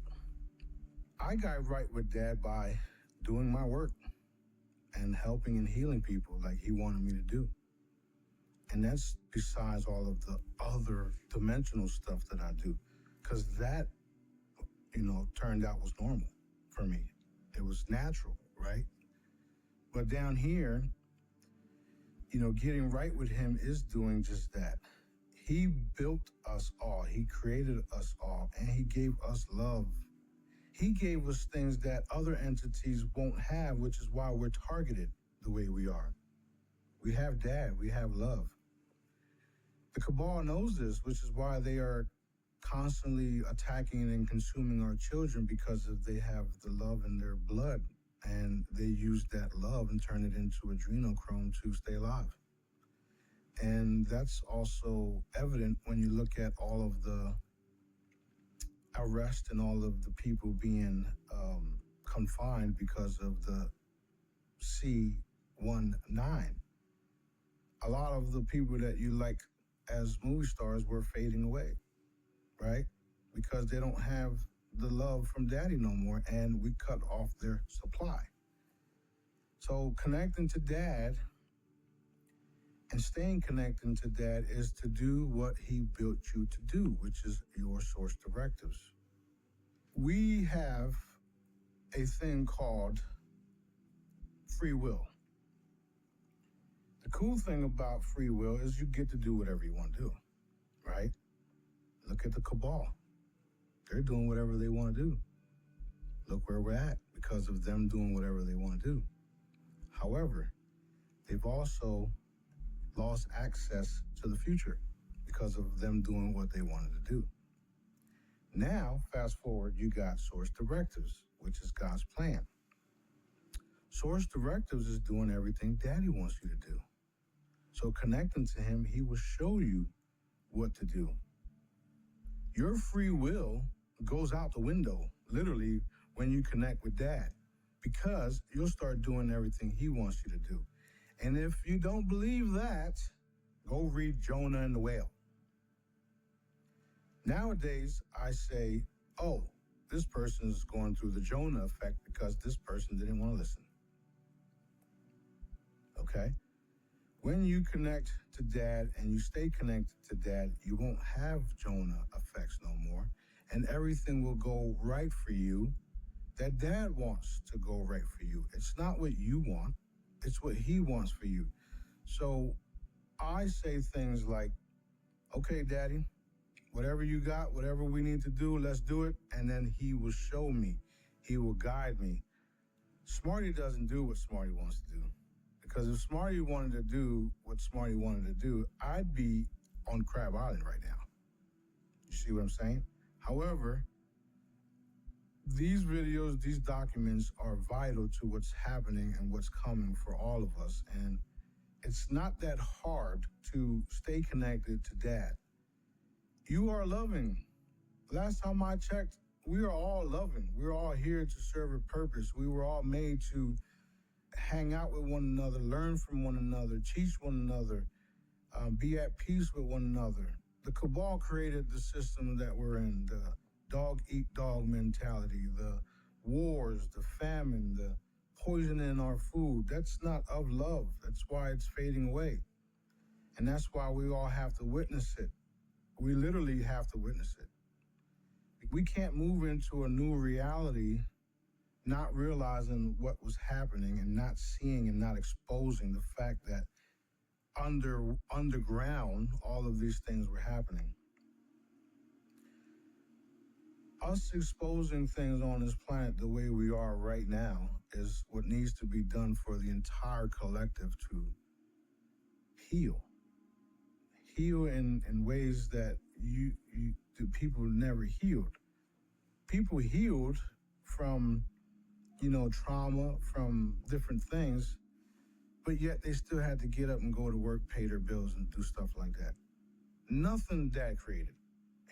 I got right with dad by doing my work and helping and healing people like he wanted me to do. And that's besides all of the other dimensional stuff that I do, because that, turned out was normal for me. It was natural, right? But down here, getting right with him is doing just that. He built us all. He created us all, and he gave us love. He gave us things that other entities won't have, which is why we're targeted the way we are. We have dad. We have love. The cabal knows this, which is why they are constantly attacking and consuming our children, because they have the love in their blood, and they use that love and turn it into adrenochrome to stay alive. And that's also evident when you look at all of the arrest and all of the people being confined because of the C-19. A lot of the people that you like as movie stars were fading away, right? Because they don't have the love from daddy no more, and we cut off their supply. So connecting to dad and staying connected to dad is to do what he built you to do, which is your source directives. We have a thing called free will. The cool thing about free will is you get to do whatever you want to do, right? Look at the cabal. They're doing whatever they want to do. Look where we're at because of them doing whatever they want to do. However, they've also lost access to the future because of them doing what they wanted to do. Now, fast forward, you got source directives, which is God's plan. Source directives is doing everything daddy wants you to do. So connecting to him, he will show you what to do. Your free will goes out the window, literally, when you connect with dad, because you'll start doing everything he wants you to do. And if you don't believe that, go read Jonah and the whale. Nowadays, I say, oh, this person is going through the Jonah effect because this person didn't want to listen. Okay? When you connect to dad and you stay connected to dad, you won't have Jonah effects no more, and everything will go right for you that dad wants to go right for you. It's not what you want, it's what he wants for you. So I say things like, okay, daddy, whatever you got, whatever we need to do, let's do it. And then he will show me, he will guide me. Smarty doesn't do what Smarty wants to do. Because if Smarty wanted to do what Smarty wanted to do, I'd be on Crab Island right now. You see what I'm saying? However, these videos, these documents are vital to what's happening and what's coming for all of us. And it's not that hard to stay connected to Dad. You are loving. Last time I checked, we are all loving. We're all here to serve a purpose. We were all made to hang out with one another, learn from one another, teach one another, be at peace with one another. The cabal created the system that we're in, the dog eat dog mentality, the wars, the famine, the poison in our food. That's not of love. That's why it's fading away. And that's why we all have to witness it. We literally have to witness it. We can't move into a new reality not realizing what was happening and not seeing and not exposing the fact that underground all of these things were happening. Us exposing things on this planet the way we are right now is what needs to be done for the entire collective to heal. Heal in ways that the people never healed. People healed from, trauma, from different things, but yet they still had to get up and go to work, pay their bills, and do stuff like that. Nothing Dad created.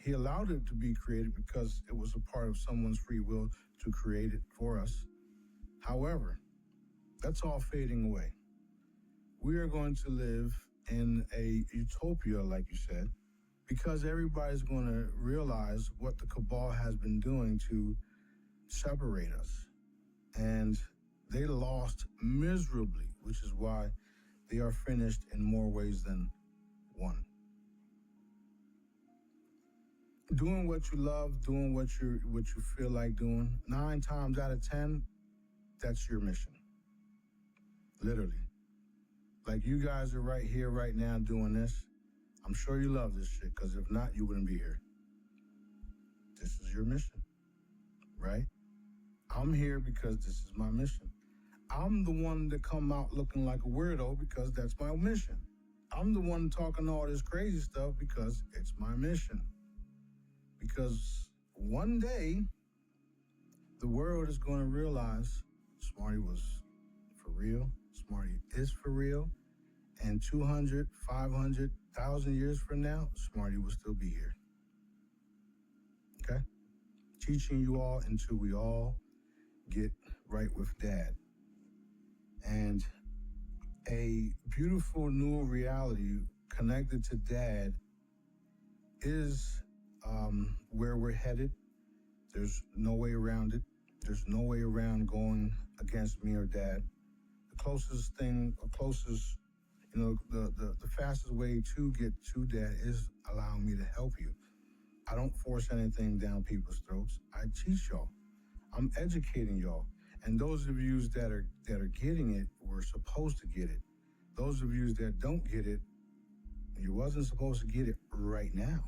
He allowed it to be created because it was a part of someone's free will to create it for us. However, that's all fading away. We are going to live in a utopia, like you said, because everybody's going to realize what the cabal has been doing to separate us. And they lost miserably, which is why they are finished in more ways than one. Doing what you love, doing what you feel like doing, 9 times out of 10, that's your mission. Literally. Like you guys are right here, right now doing this. I'm sure you love this shit, because if not, you wouldn't be here. This is your mission, right? I'm here because this is my mission. I'm the one that come out looking like a weirdo because that's my mission. I'm the one talking all this crazy stuff because it's my mission. Because one day, the world is going to realize Smarty was for real, Smarty is for real, and 200, 500, 1,000 years from now, Smarty will still be here. Okay? Teaching you all until we all get right with Dad. And a beautiful new reality connected to Dad is where we're headed. There's no way around it. There's no way around going against me or Dad. The closest thing, the fastest way to get to Dad is allowing me to help you. I don't force anything down people's throats. I teach y'all. I'm educating y'all. And those of you that are getting it were supposed to get it. Those of you that don't get it, you wasn't supposed to get it right now.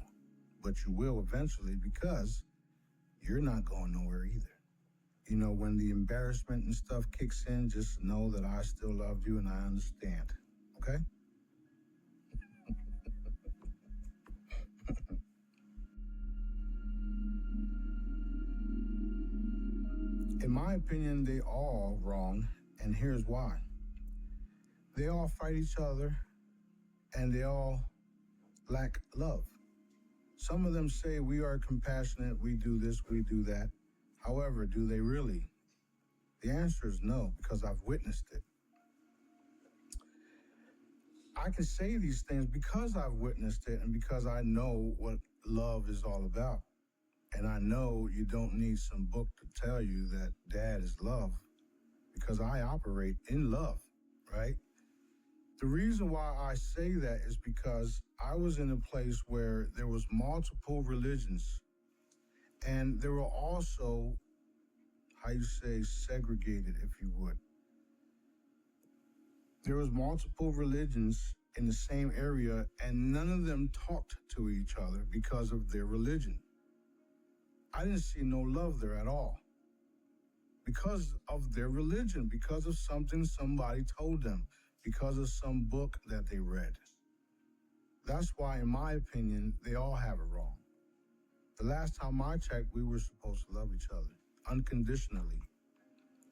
But you will eventually, because you're not going nowhere either. When the embarrassment and stuff kicks in, just know that I still love you and I understand. Okay? In my opinion, they all wrong, and here's why. They all fight each other, and they all lack love. Some of them say we are compassionate, we do this, we do that. However, do they really? The answer is no, because I've witnessed it. I can say these things because I've witnessed it and because I know what love is all about. And I know you don't need some book to tell you that Dad is love, because I operate in love, right? The reason why I say that is because I was in a place where there was multiple religions, and there were also, segregated, if you would. There was multiple religions in the same area, and none of them talked to each other because of their religion. I didn't see no love there at all because of their religion, because of something somebody told them, because of some book that they read. That's why, in my opinion, they all have it wrong. The last time I checked, we were supposed to love each other unconditionally.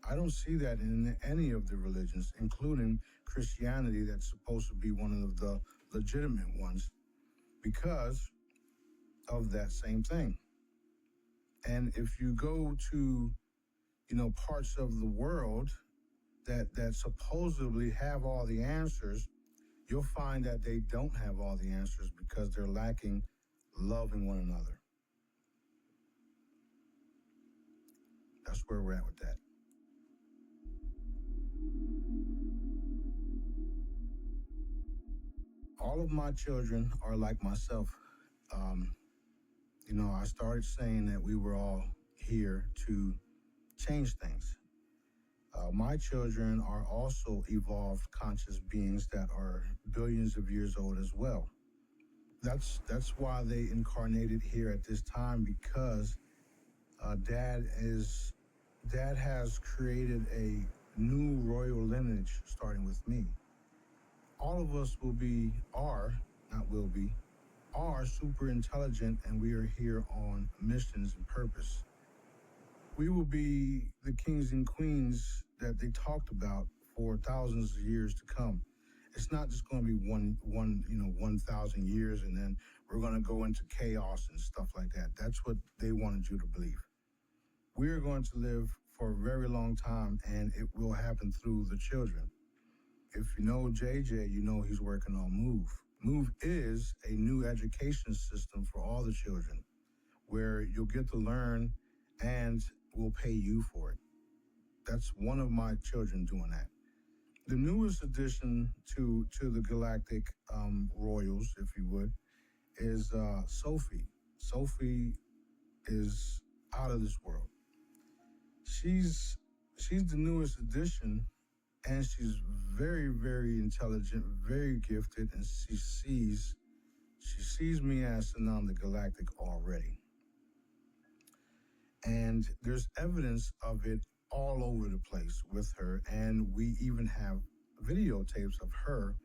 I don't see that in any of the religions, including Christianity, that's supposed to be one of the legitimate ones because of that same thing. And if you go to, parts of the world that supposedly have all the answers, you'll find that they don't have all the answers because they're lacking loving one another. That's where we're at with that. All of my children are like myself. Um, I started saying that we were all here to change things. My children are also evolved conscious beings that are billions of years old as well. That's why they incarnated here at this time because Dad has created a new royal lineage starting with me. All of us are super intelligent, and we are here on missions and purpose. We will be the kings and queens that they talked about for thousands of years to come. It's not just going to be 1,000 years, and then we're going to go into chaos and stuff like that. That's what they wanted you to believe. We're going to live for a very long time, and it will happen through the children. If you know JJ, you know he's working on Move. Move is a new education system for all the children where you'll get to learn and we'll pay you for it. That's one of my children doing that. The newest addition to the Galactic Royals, if you would, is Sophie. Sophie is out of this world. She's the newest addition, and she's very, very intelligent, very gifted, and she sees me as Sananda Galactic already. And there's evidence of it all over the place with her, and we even have videotapes of her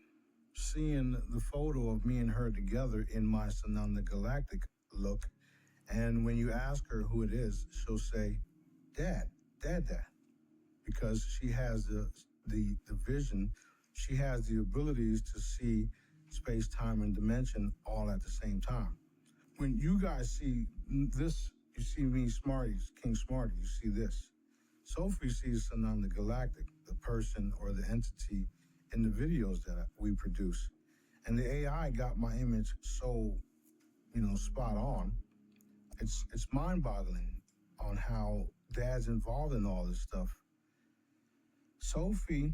seeing the photo of me and her together in my Sananda Galactic look. And when you ask her who it is, she'll say, Dad, because she has the vision, she has the abilities to see space, time, and dimension all at the same time. When you guys see this, you see me, Smarties, King Smarty, you see this. Sophie sees Sananda Galactic, the person or the entity in the videos that we produce. And the AI got my image so, spot on. It's mind-boggling on how Dad's involved in all this stuff. Sophie,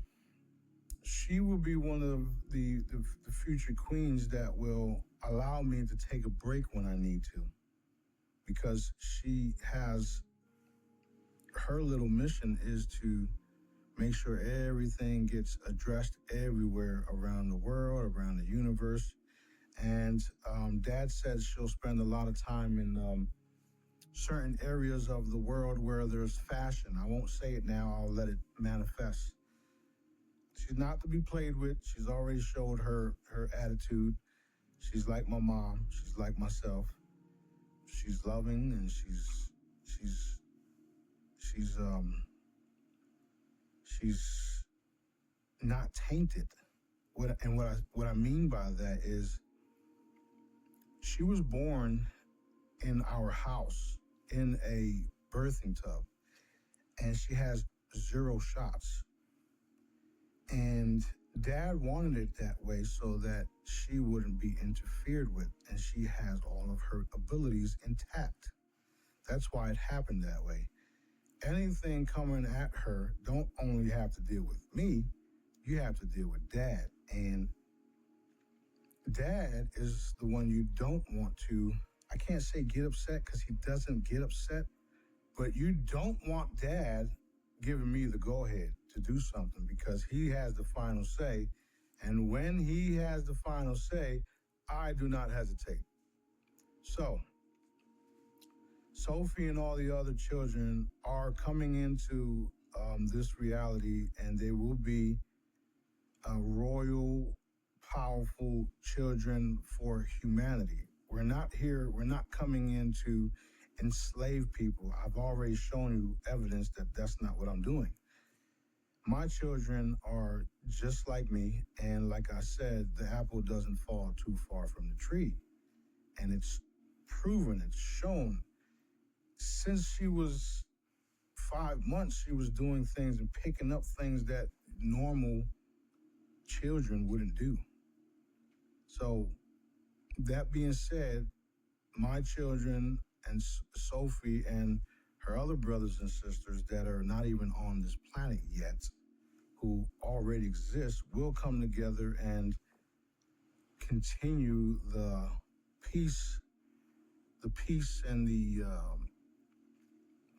she will be one of the future queens that will allow me to take a break when I need to, because she has, her little mission is to make sure everything gets addressed everywhere around the world, around the universe. And Dad says she'll spend a lot of time in certain areas of the world where there's fashion. I won't say it now, I'll let it manifest. She's not to be played with. She's already showed her attitude. She's like my mom. She's like myself. She's loving, and she's not tainted. What I mean by that is she was born in our house in a birthing tub, and she has 0 shots. And Dad wanted it that way so that she wouldn't be interfered with, and she has all of her abilities intact. That's why it happened that way. Anything coming at her don't only have to deal with me, you have to deal with Dad. And Dad is the one you don't want to, I can't say get upset because he doesn't get upset, but you don't want Dad giving me the go-ahead to do something, because he has the final say. And when he has the final say, I do not hesitate. So, Sophie and all the other children are coming into this reality, and they will be royal, powerful children for humanity. We're not here, we're not coming in to enslave people. I've already shown you evidence that that's not what I'm doing. My children are just like me, and like I said, the apple doesn't fall too far from the tree. And it's proven, it's shown. Since she was 5 months, she was doing things and picking up things that normal children wouldn't do. So, that being said, my children and Sophie and her other brothers and sisters that are not even on this planet yet, who already exist, will come together and continue the peace, and the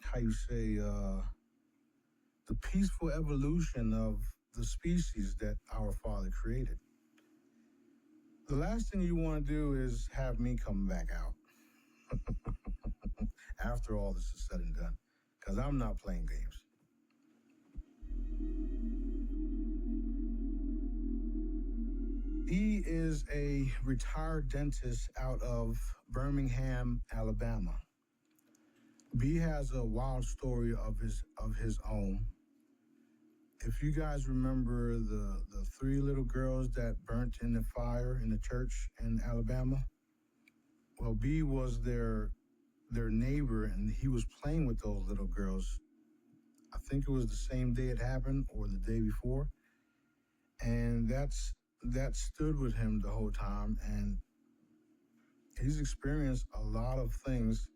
how you say the peaceful evolution of the species that our Father created. The last thing you want to do is have me come back out after all this is said and done, because I'm not playing games. He is a retired dentist out of Birmingham, Alabama. B has a wild story of his own. If you guys remember the three little girls that burnt in the fire in the church in Alabama, well, B was their neighbor, and he was playing with those little girls. I think it was the same day it happened or the day before, and that stood with him the whole time, and he's experienced a lot of things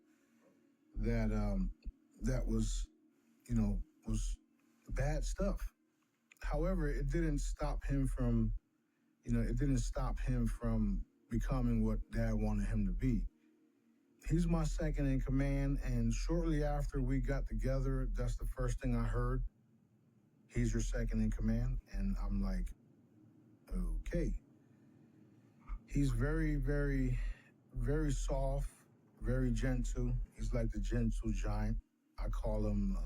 that was was bad stuff. However, it didn't stop him from becoming what Dad wanted him to be. He's my second in command, and shortly after we got together, that's the first thing I heard. He's your second in command, and I'm like, okay. He's very, very, very soft, very gentle. He's like the gentle giant. I call him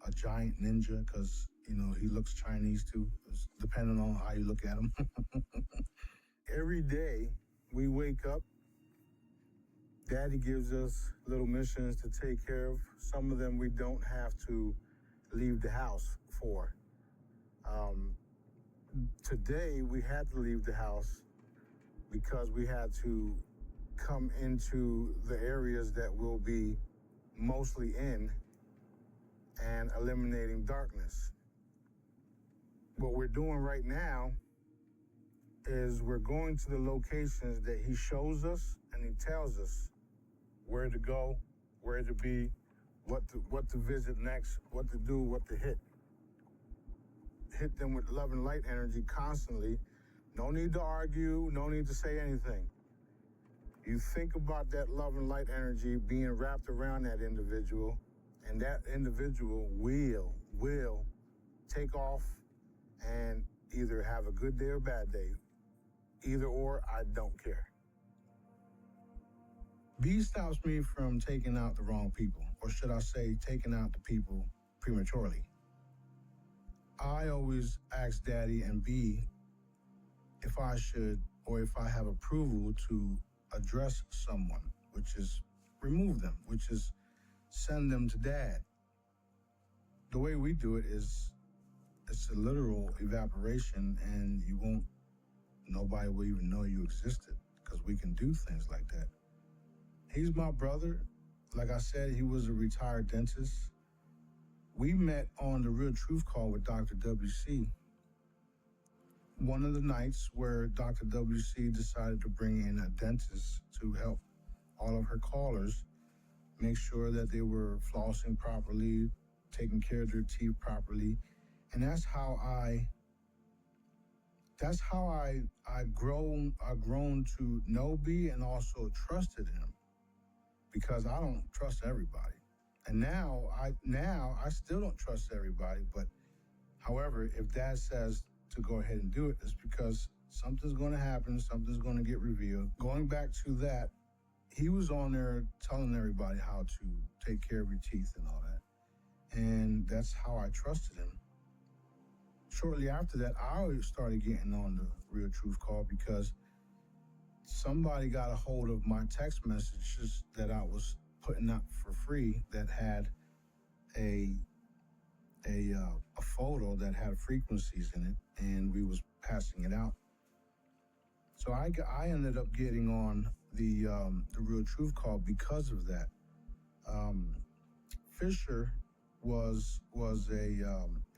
a giant ninja because he looks Chinese too, depending on how you look at him. Every day we wake up, Daddy gives us little missions to take care of. Some of them we don't have to leave the house for. Today we had to leave the house because we had to come into the areas that we'll be mostly in and eliminating darkness. What we're doing right now is we're going to the locations that he shows us, and he tells us where to go, where to be, what to visit next, what to do, what to hit. Hit them with love and light energy constantly. No need to argue, no need to say anything. You think about that love and light energy being wrapped around that individual, and that individual will take off and either have a good day or bad day. Either or, I don't care. B stops me from taking out the wrong people, or should I say, taking out the people prematurely. I always ask Daddy and B if I should, or if I have approval to address someone, which is remove them, which is send them to Dad. The way we do it is it's a literal evaporation, and nobody will even know you existed because we can do things like that. He's my brother. Like I said, he was a retired dentist. We met on the Real Truth Call with Dr. WC. One of the nights where Dr. WC decided to bring in a dentist to help all of her callers make sure that they were flossing properly, taking care of their teeth properly. And that's how I've grown to know B and also trusted him, because I don't trust everybody. And now I still don't trust everybody, but however, if Dad says to go ahead and do it, it's because something's going to happen, something's going to get revealed. Going back to that, he was on there telling everybody how to take care of your teeth and all that. And that's how I trusted him. Shortly after that, I started getting on the Real Truth Call because somebody got a hold of my text messages that I was putting up for free that had a a photo that had frequencies in it, and we was passing it out. So I ended up getting on the Real Truth call because of that. Um, Fisher was a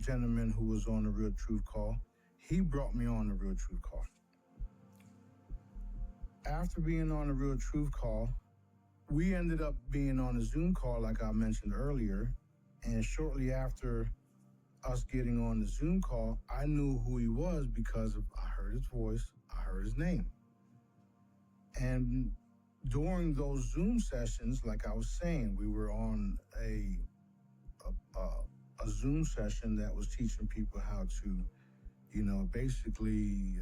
gentleman who was on the Real Truth call. He brought me on the Real Truth call. After being on the Real Truth call, we ended up being on a Zoom call, like I mentioned earlier. And shortly after us getting on the Zoom call, I knew who he was because I heard his voice, I heard his name. And during those Zoom sessions, like I was saying, we were on a Zoom session that was teaching people how to, basically,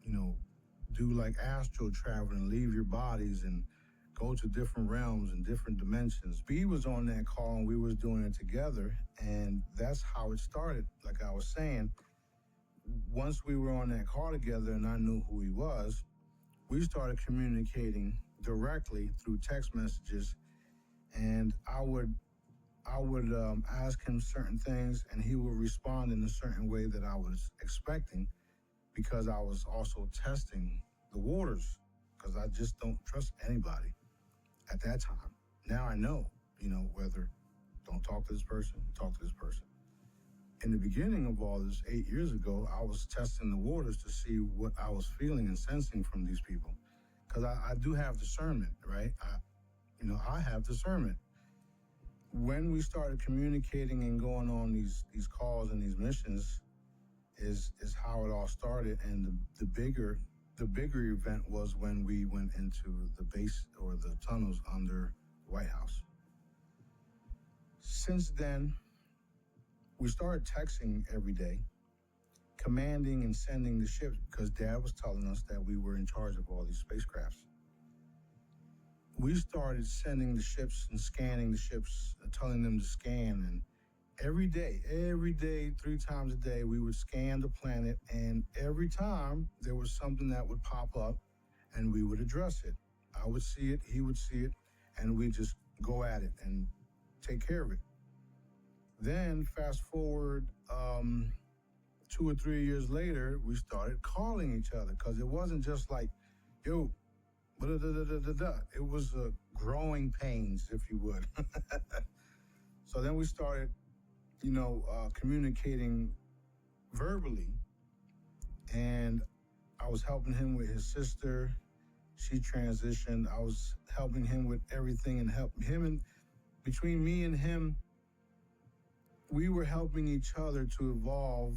you know, do like astral travel and leave your bodies and go to different realms and different dimensions. B was on that call and we was doing it together, and that's how it started. Like I was saying, once we were on that call together and I knew who he was, we started communicating directly through text messages, and I would ask him certain things, and he would respond in a certain way that I was expecting, because I was also testing the waters, because I just don't trust anybody at that time. Now I know, whether don't talk to this person, talk to this person. In the beginning of all this, 8 years ago, I was testing the waters to see what I was feeling and sensing from these people, because I do have discernment, right? I have discernment. When we started communicating and going on these calls and these missions, is how it all started. And the bigger event was when we went into the base or the tunnels under the White House. Since then, we started texting every day, commanding and sending the ships, because Dad was telling us that we were in charge of all these spacecrafts. We started sending the ships and scanning the ships and telling them to scan. And every day, 3 times a day, we would scan the planet. And every time there was something that would pop up and we would address it. I would see it, he would see it, and we just go at it and take care of it. Then fast forward 2 or 3 years later, we started calling each other, because it wasn't just like, yo, it was growing pains, if you would. So then we started, communicating verbally, and I was helping him with his sister. She transitioned. I was helping him with everything, and helping him. And between me and him, we were helping each other to evolve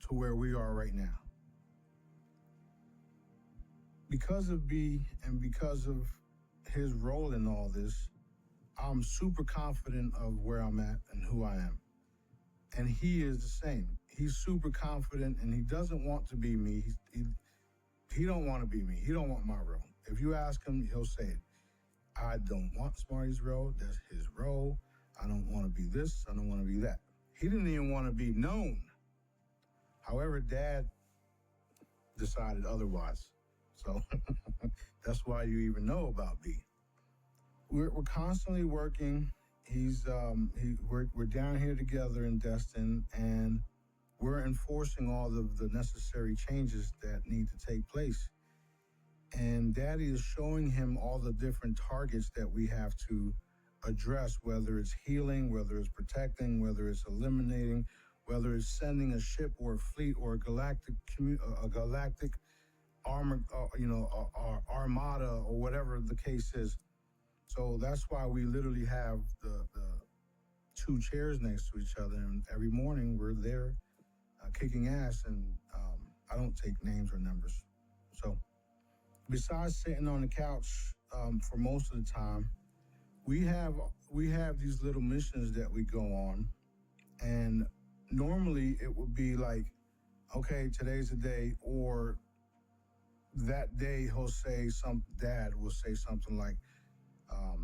to where we are right now. Because of B and because of his role in all this, I'm super confident of where I'm at and who I am. And he is the same. He's super confident, and he doesn't want to be me. He don't want to be me. He don't want my role. If you ask him, he'll say it. I don't want Smarty's role. That's his role. I don't want to be this. I don't want to be that. He didn't even want to be known. However, Dad decided otherwise. So that's why you even know about B. We're constantly working. We're down here together in Destin, and we're enforcing all of the necessary changes that need to take place. And Daddy is showing him all the different targets that we have to address, whether it's healing, whether it's protecting, whether it's eliminating, whether it's sending a ship or a fleet or a galactic armor, armada, or whatever the case is. So that's why we literally have the 2 chairs next to each other, and every morning we're there kicking ass, and I don't take names or numbers. So besides sitting on the couch for most of the time, we have these little missions that we go on, and normally it would be like, okay, today's the day, or that day Dad will say something like,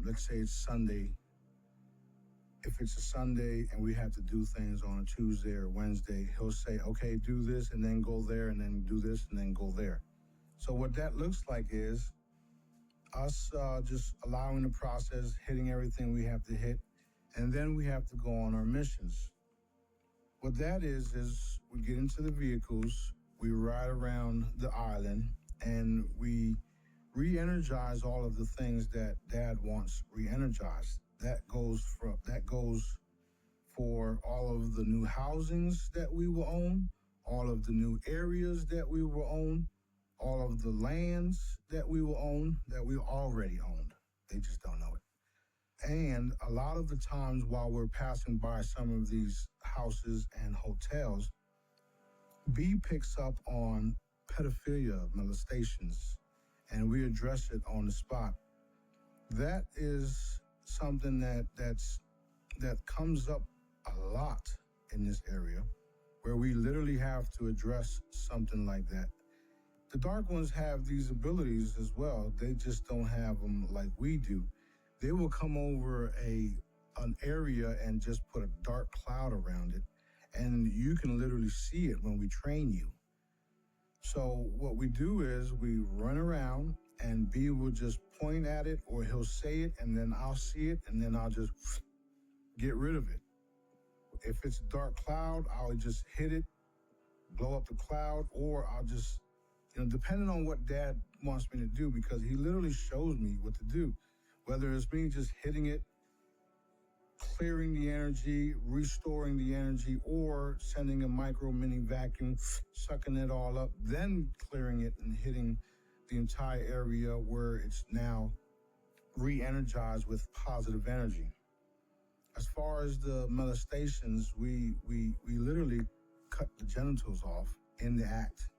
let's say it's Sunday. If it's a Sunday and we have to do things on a Tuesday or Wednesday, he'll say, okay, do this and then go there, and then do this and then go there. So what that looks like is us just allowing the process, hitting everything we have to hit, and then we have to go on our missions. What that is we get into the vehicles, we ride around the island, and we re-energize all of the things that Dad wants re-energized. That goes for all of the new housings that we will own, all of the new areas that we will own, all of the lands that we will own that we already owned. They just don't know it. And a lot of the times while we're passing by some of these houses and hotels, B picks up on pedophilia, molestations, and we address it on the spot. That is something that comes up a lot in this area, where we literally have to address something like that. The dark ones have these abilities as well. They just don't have them like we do. They will come over an area and just put a dark cloud around it, and you can literally see it when we train you. So what we do is we run around, and B will just point at it, or he'll say it, and then I'll see it, and then I'll just get rid of it. If it's a dark cloud, I'll just hit it, blow up the cloud, or I'll just, depending on what Dad wants me to do, because he literally shows me what to do. Whether it's me just hitting it, clearing the energy, restoring the energy, or sending a micro mini vacuum, sucking it all up, then clearing it and hitting the entire area where it's now re-energized with positive energy. As far as the molestations, we literally cut the genitals off in the act.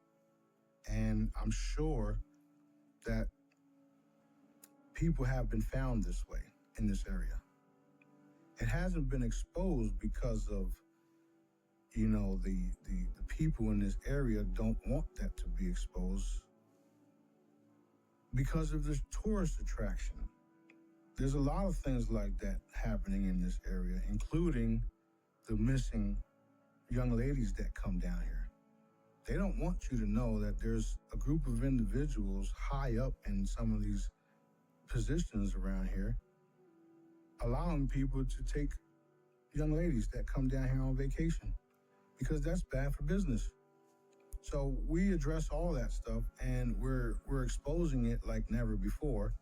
And I'm sure that people have been found this way in this area. It hasn't been exposed because of, the people in this area don't want that to be exposed because of this tourist attraction. There's a lot of things like that happening in this area, including the missing young ladies that come down here. They don't want you to know that there's a group of individuals high up in some of these positions around here, allowing people to take young ladies that come down here on vacation, because that's bad for business. So we address all that stuff, and we're exposing it like never before.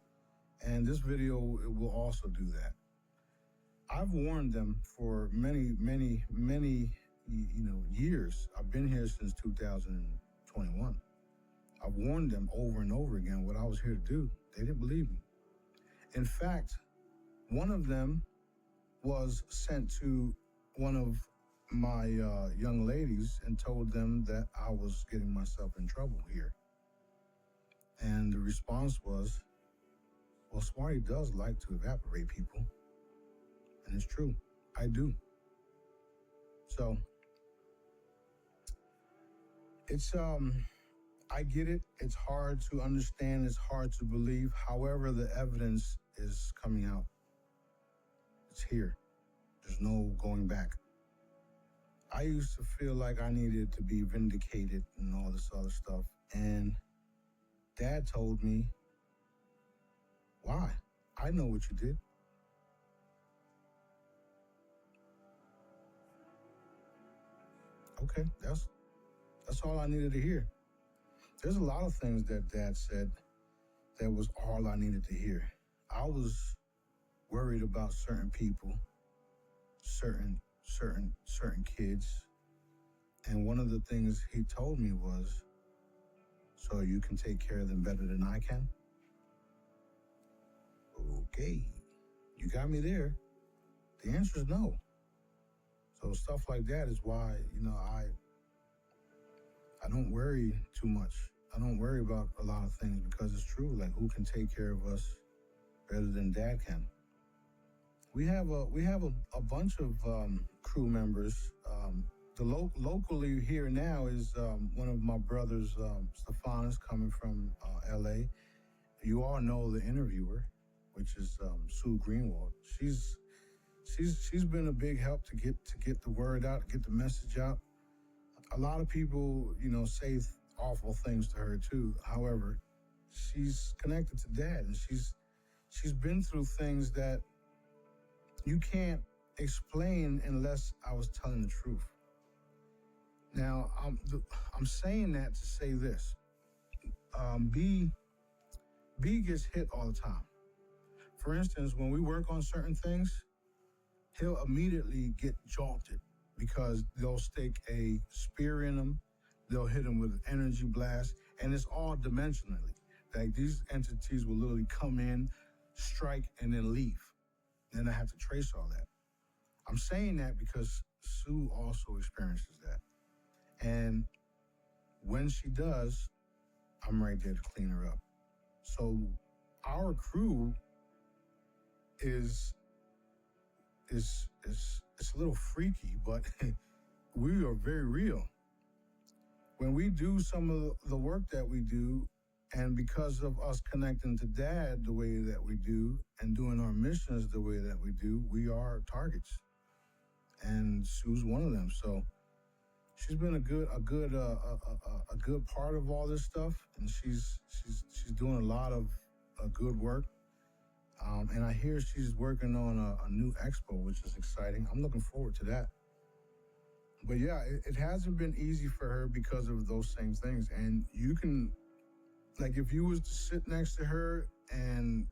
And this video will also do that. I've warned them for many years. I've been here since 2021. I've warned them over and over again what I was here to do. They didn't believe me. In fact, one of them was sent to one of my young ladies and told them that I was getting myself in trouble here. And the response was, well, Smarty does like to evaporate people. And it's true, I do. So, it's, I get it. It's hard to understand. It's hard to believe. However, the evidence is coming out. It's here. There's no going back. I used to feel like I needed to be vindicated and all this other stuff. And Dad told me, why? I know what you did. Okay, that's all I needed to hear. There's a lot of things that Dad said that was all I needed to hear. I was worried about certain people, certain kids. And one of the things he told me was, so you can take care of them better than I can? Okay, you got me there. The answer is no. So stuff like that is why, I don't worry too much. I don't worry about a lot of things because it's true. Like, who can take care of us better than Dad can? We have a bunch of crew members. Locally here now is one of my brothers, Stefan, is coming from L.A. You all know the interviewer, which is Sue Greenwald. She's been a big help to get the word out, get the message out. A lot of people, say awful things to her too. However, she's connected to Dad, and she's been through things that you can't explain unless I was telling the truth. Now, I'm saying that to say this. B gets hit all the time. For instance, when we work on certain things, he'll immediately get jolted because they'll stick a spear in him, they'll hit him with an energy blast, and it's all dimensionally. Like these entities will literally come in, strike, and then leave. Then I have to trace all that. I'm saying that because Sue also experiences that. And when she does, I'm right there to clean her up. So our crew is it's a little freaky, but we are very real. When we do some of the work that we do, and because of us connecting to Dad the way that we do and doing our missions the way that we do, we are targets. And Sue's one of them. So she's been a good part of all this stuff, and she's doing a lot of good work. And I hear she's working on a new expo, which is exciting. I'm looking forward to that. But yeah, it hasn't been easy for her because of those same things. And you can, like, if you was to sit next to her and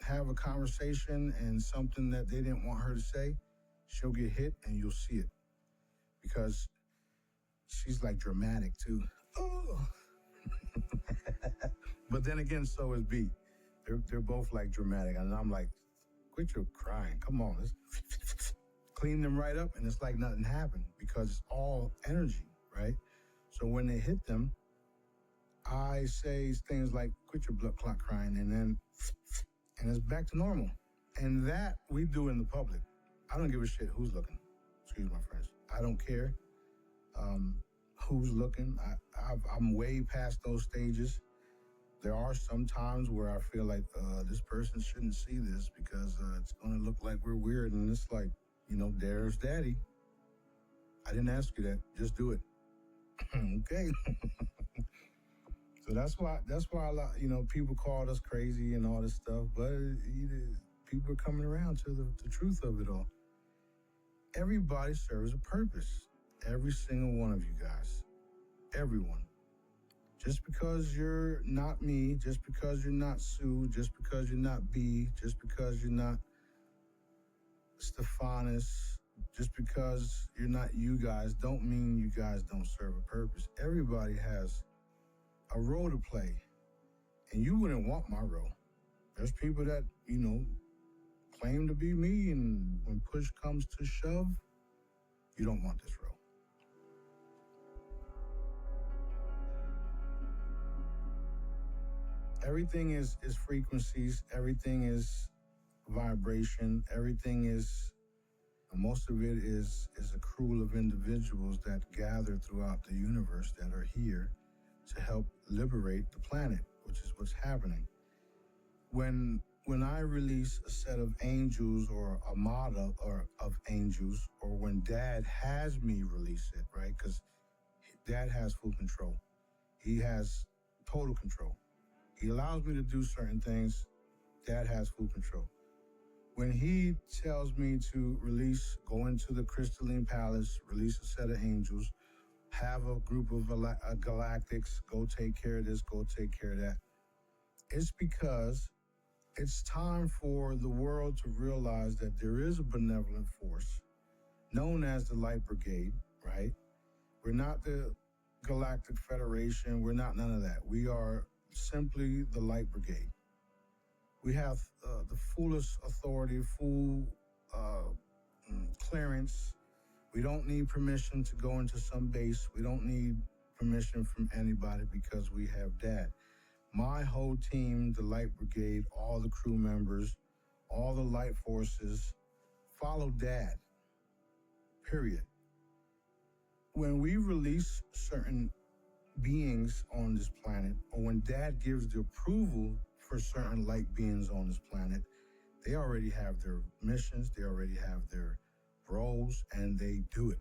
have a conversation and something that they didn't want her to say, she'll get hit and you'll see it. Because she's like dramatic too. Oh. But then again, so is B. They're both like dramatic. And I'm like, quit your crying. Come on, let's clean them right up. And it's like nothing happened because it's all energy, right? So when they hit them, I say things like, quit your blood clot crying, and it's back to normal. And that we do in the public. I don't give a shit who's looking. Excuse my French. I don't care who's looking. I'm way past those stages. There are some times where I feel like this person shouldn't see this because it's going to look like we're weird. And it's like, there's Daddy. I didn't ask you that. Just do it. Okay. So that's why a lot, people called us crazy and all this stuff. But people are coming around to the truth of it all. Everybody serves a purpose. Every single one of you guys. Everyone. Just because you're not me, just because you're not Sue, just because you're not B, just because you're not Stephanus, just because you're not you guys, don't mean you guys don't serve a purpose. Everybody has a role to play. And you wouldn't want my role. There's people that, claim to be me, and when push comes to shove, you don't want this role. Everything is frequencies, everything is vibration, everything is, most of it is a crew of individuals that gather throughout the universe that are here to help liberate the planet, which is what's happening. When I release a set of angels or a model of angels, or when Dad has me release it, right? Because Dad has full control. He has total control. He allows me to do certain things. Dad has full control. When he tells me to go into the crystalline palace, release a set of angels, have a group of galactics, go take care of this, go take care of that, it's because it's time for the world to realize that there is a benevolent force known as the Light Brigade, right? We're not the Galactic Federation. We're not none of that. We are simply the Light Brigade. We have the fullest authority, full clearance. We don't need permission to go into some base. We don't need permission from anybody because we have Dad. My whole team, the Light Brigade, all the crew members, all the light forces, follow Dad, period. When we release certain beings on this planet, or when Dad gives the approval for certain light beings on this planet, they already have their missions, they already have their roles, and they do it.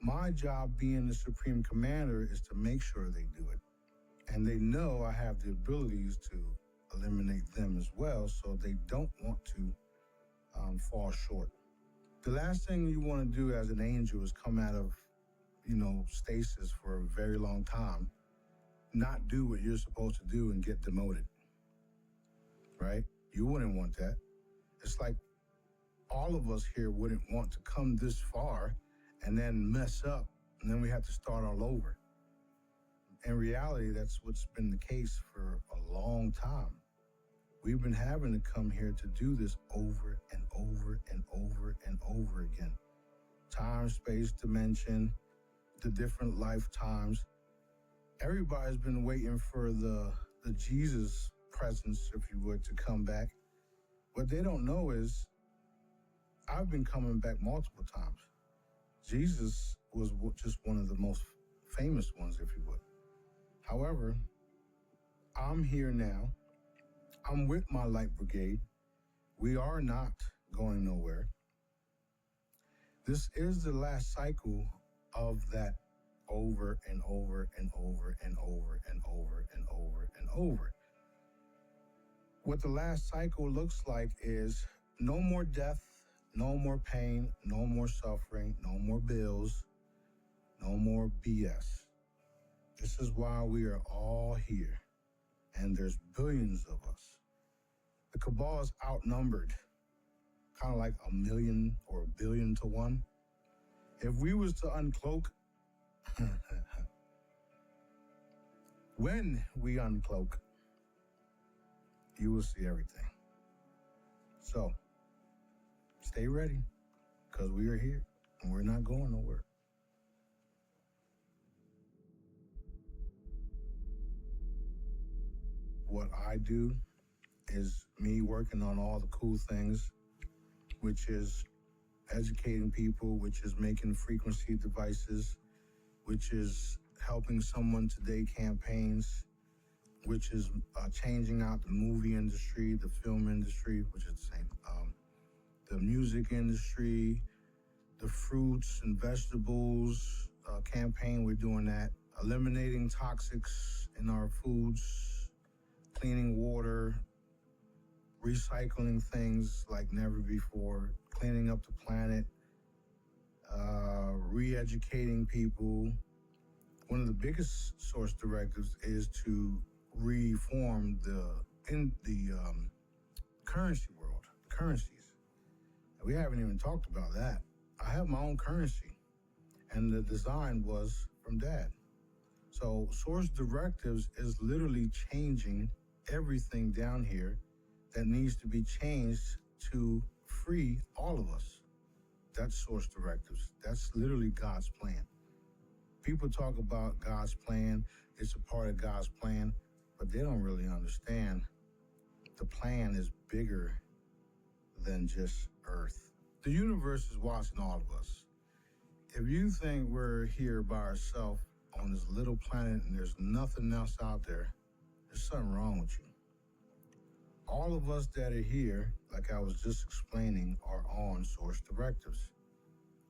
My job being the Supreme Commander is to make sure they do it. And they know I have the abilities to eliminate them as well, so they don't want to fall short. The last thing you want to do as an angel is come out of, stasis for a very long time, not do what you're supposed to do and get demoted, right? You wouldn't want that. It's like all of us here wouldn't want to come this far and then mess up, and then we have to start all over. In reality, that's what's been the case for a long time. We've been having to come here to do this over and over and over and over again. Time, space, dimension, the different lifetimes. Everybody's been waiting for the Jesus presence, if you would, to come back. What they don't know is I've been coming back multiple times. Jesus was just one of the most famous ones, if you would. However, I'm here now. I'm with my light brigade. We are not going nowhere. This is the last cycle of that over and over and over and over and over and over and over. What the last cycle looks like is no more death, no more pain, no more suffering, no more bills, no more BS. This is why we are all here, and there's billions of us. The cabal is outnumbered, kind of like 1 million or 1 billion to 1. If we was to uncloak, when we uncloak, you will see everything. So, stay ready, because we are here, and we're not going nowhere. What I do is me working on all the cool things, which is educating people, which is making frequency devices, which is helping someone today campaigns, which is changing out the movie industry, the film industry, which is the same, the music industry, the fruits and vegetables campaign. We're doing that, eliminating toxics in our foods, cleaning water, recycling things like never before, cleaning up the planet, re-educating people. One of the biggest source directives is to reform the currency world, currencies. We haven't even talked about that. I have my own currency, and the design was from Dad. So source directives is literally changing everything down here that needs to be changed to free all of us. That's source directives. That's literally God's plan. People talk about God's plan, it's a part of God's plan, but they don't really understand the plan is bigger than just Earth. The universe is watching all of us. If you think we're here by ourselves on this little planet and there's nothing else out there, there's something wrong with you. All of us that are here, like I was just explaining, are on source directives.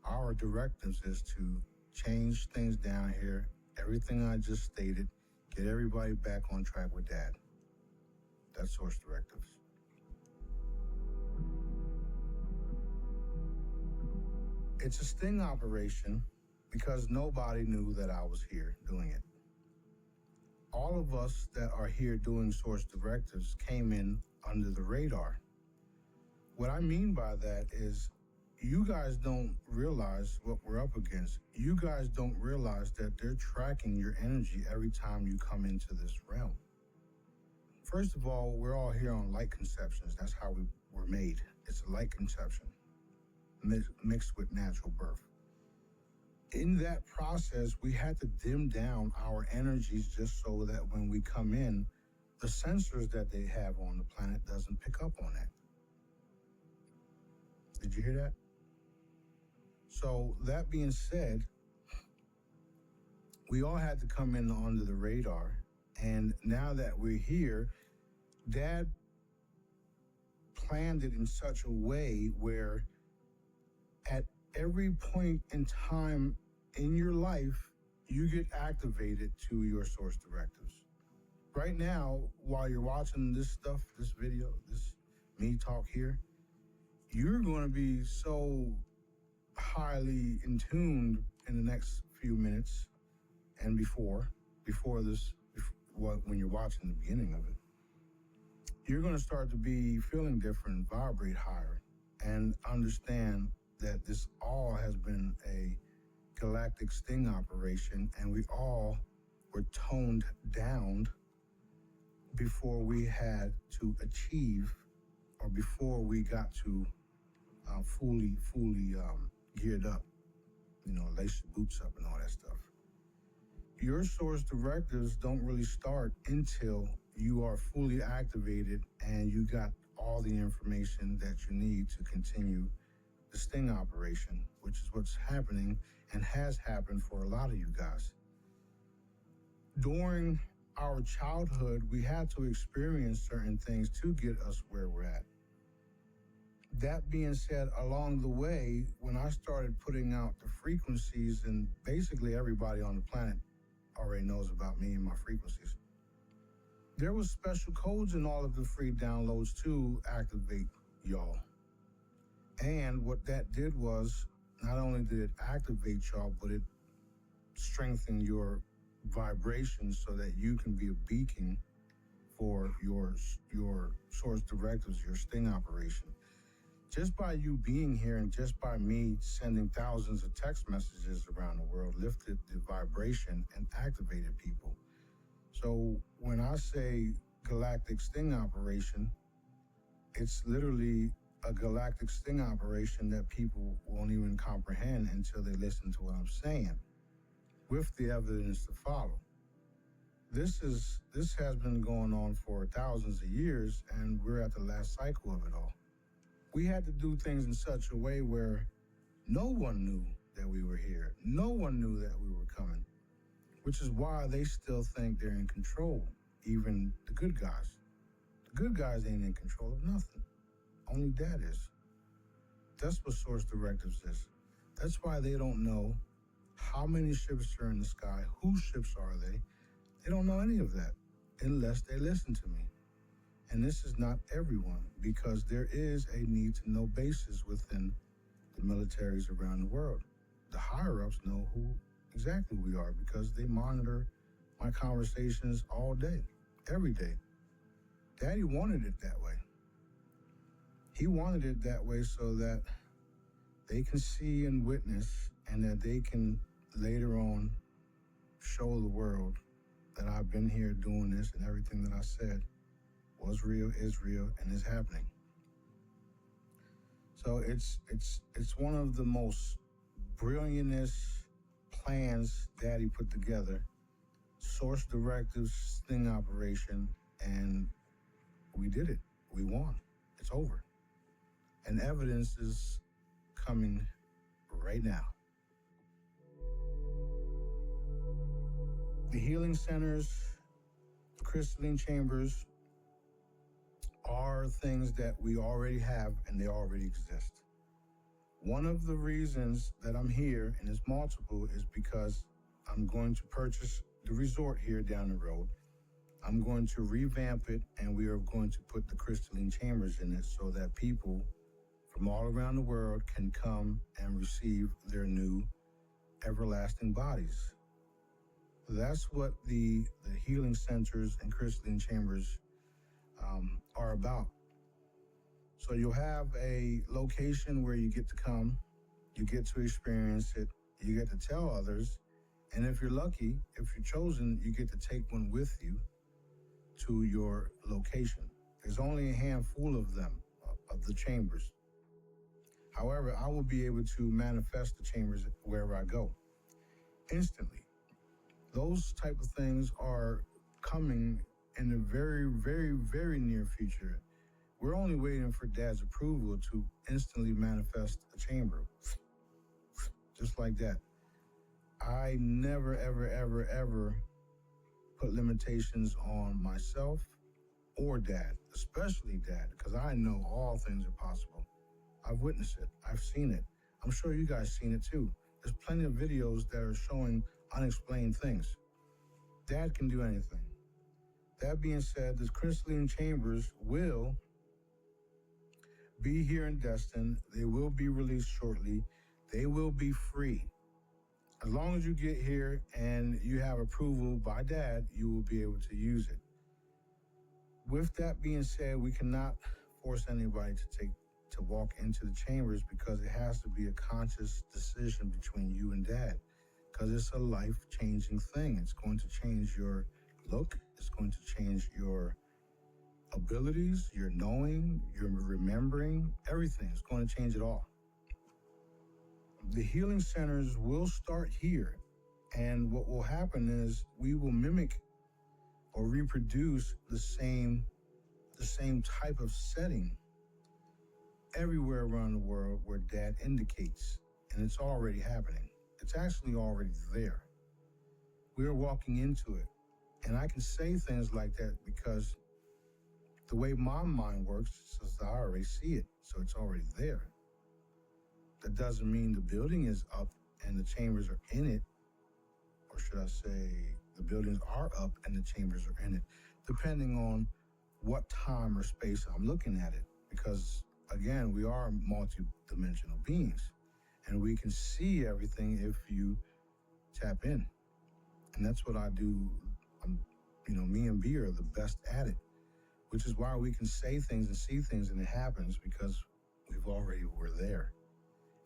Our directives is to change things down here, everything I just stated, get everybody back on track with Dad. That's source directives. It's a sting operation because nobody knew that I was here doing it. All of us that are here doing source directives came in under the radar. What I mean by that is you guys don't realize what we're up against. You guys don't realize that they're tracking your energy every time you come into this realm. First of all, we're all here on light conceptions. That's how we were made. It's a light conception mixed with natural birth. In that process, we had to dim down our energies just so that when we come in, the sensors that they have on the planet doesn't pick up on that. Did you hear that? So that being said, we all had to come in under the radar. And now that we're here, Dad planned it in such a way where at every point in time in your life, you get activated to your source directives. Right now, while you're watching this stuff, this video, this me talk here, you're going to be so highly in tuned in the next few minutes and before this, when you're watching the beginning of it, you're going to start to be feeling different, vibrate higher, and understand that this all has been a galactic sting operation, and we all were toned down before we had to achieve, or before we got to fully geared up, lace your boots up and all that stuff. Your source directives don't really start until you are fully activated and you got all the information that you need to continue the sting operation, which is what's happening and has happened for a lot of you guys. During our childhood, we had to experience certain things to get us where we're at. That being said, along the way, when I started putting out the frequencies, and basically everybody on the planet already knows about me and my frequencies, there was special codes in all of the free downloads to activate y'all. And what that did was, not only did it activate y'all, but it strengthened your vibrations so that you can be a beacon for your source directives, your sting operation. Just by you being here and just by me sending thousands of text messages around the world lifted the vibration and activated people. So when I say galactic sting operation, it's literally a galactic sting operation that people won't even comprehend until they listen to what I'm saying, with the evidence to follow. This has been going on for thousands of years, and we're at the last cycle of it all. We had to do things in such a way where no one knew that we were here. No one knew that we were coming, which is why they still think they're in control, even the good guys. The good guys ain't in control of nothing. Only Dad is. That's what source directives is. That's why they don't know how many ships are in the sky, whose ships are they. They don't know any of that unless they listen to me. And this is not everyone, because there is a need to know basis within the militaries around the world. The higher-ups know who exactly we are because they monitor my conversations all day, every day. Daddy wanted it that way. He wanted it that way so that they can see and witness, and that they can later on show the world that I've been here doing this, and everything that I said was real, is real, and is happening. So it's one of the most brilliantest plans Daddy put together. Source directives, sting operation, and we did it. We won. It's over. And evidence is coming right now. The healing centers, the crystalline chambers, are things that we already have and they already exist. One of the reasons that I'm here, and it's multiple, is because I'm going to purchase the resort here down the road. I'm going to revamp it, and we are going to put the crystalline chambers in it so that people from all around the world can come and receive their new everlasting bodies. That's what the healing centers and crystalline chambers are about. So you'll have a location where you get to come, you get to experience it, you get to tell others, and if you're lucky, if you're chosen, you get to take one with you to your location. There's only a handful of them, of the chambers. However, I will be able to manifest the chambers wherever I go, instantly. Those type of things are coming in the very, very, very near future. We're only waiting for Dad's approval to instantly manifest a chamber. Just like that. I never, ever, ever, ever put limitations on myself or Dad, especially Dad, because I know all things are possible. I've witnessed it. I've seen it. I'm sure you guys seen it too. There's plenty of videos that are showing unexplained things. Dad can do anything. That being said, the crystalline chambers will be here in Destin. They will be released shortly. They will be free. As long as you get here and you have approval by Dad, you will be able to use it. With that being said, we cannot force anybody to walk into the chambers because it has to be a conscious decision between you and Dad, because it's a life-changing thing. It's going to change your look. It's going to change your abilities, your knowing, your remembering, everything. It's going to change it all. The healing centers will start here, and what will happen is we will mimic or reproduce the same type of setting everywhere around the world where Dad indicates, and it's already happening. It's actually already there. We're walking into it, and I can say things like that because the way my mind works is I already see it, so it's already there. That doesn't mean the building is up and the chambers are in it, or should I say the buildings are up and the chambers are in it, depending on what time or space I'm looking at it. Because again, we are multi-dimensional beings, and we can see everything if you tap in. And that's what I do. Me and B are the best at it, which is why we can say things and see things and it happens, because we've already were there.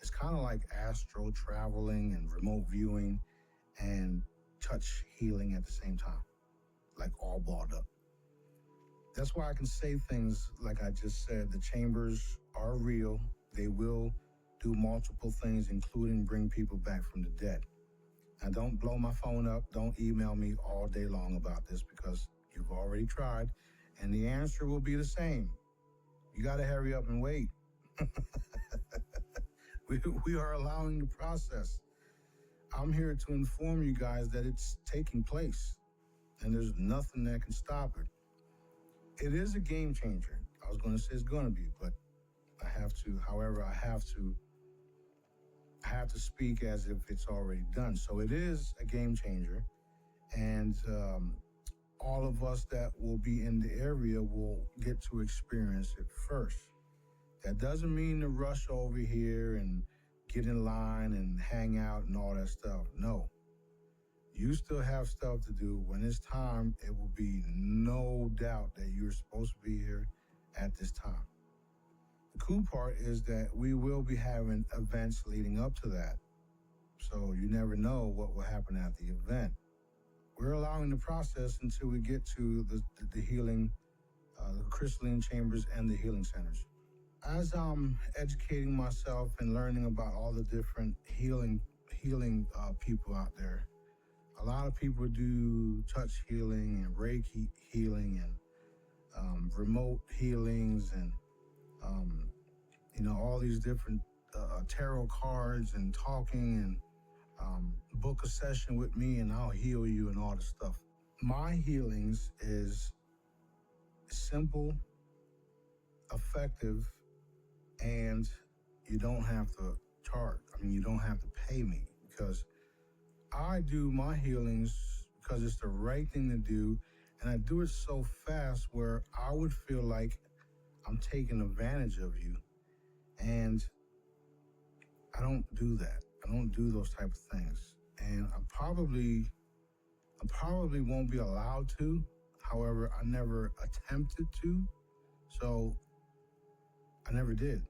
It's kind of like astral traveling and remote viewing and touch healing at the same time, like all balled up. That's why I can say things like I just said. The chambers are real. They will do multiple things, including bring people back from the dead. Now, don't blow my phone up. Don't email me all day long about this, because you've already tried, and the answer will be the same. You got to hurry up and wait. We are allowing the process. I'm here to inform you guys that it's taking place, and there's nothing that can stop it. It is a game changer. I was going to say it's going to be, but I have to speak as if it's already done. So it is a game changer, and all of us that will be in the area will get to experience it first. That doesn't mean to rush over here and get in line and hang out and all that stuff. No. You still have stuff to do. When it's time, it will be no doubt that you're supposed to be here at this time. The cool part is that we will be having events leading up to that. So you never know what will happen at the event. We're allowing the process until we get to the healing, the crystalline chambers and the healing centers. As I'm educating myself and learning about all the different healing people out there, a lot of people do touch healing and Reiki healing and remote healings and all these different tarot cards and talking and book a session with me and I'll heal you and all this stuff. My healings is simple, effective, and you don't have to charge. You don't have to pay me, because I do my healings because it's the right thing to do, and I do it so fast where I would feel like I'm taking advantage of you, and I don't do that. I don't do those type of things, and I probably won't be allowed to. However, I never attempted to, so I never did.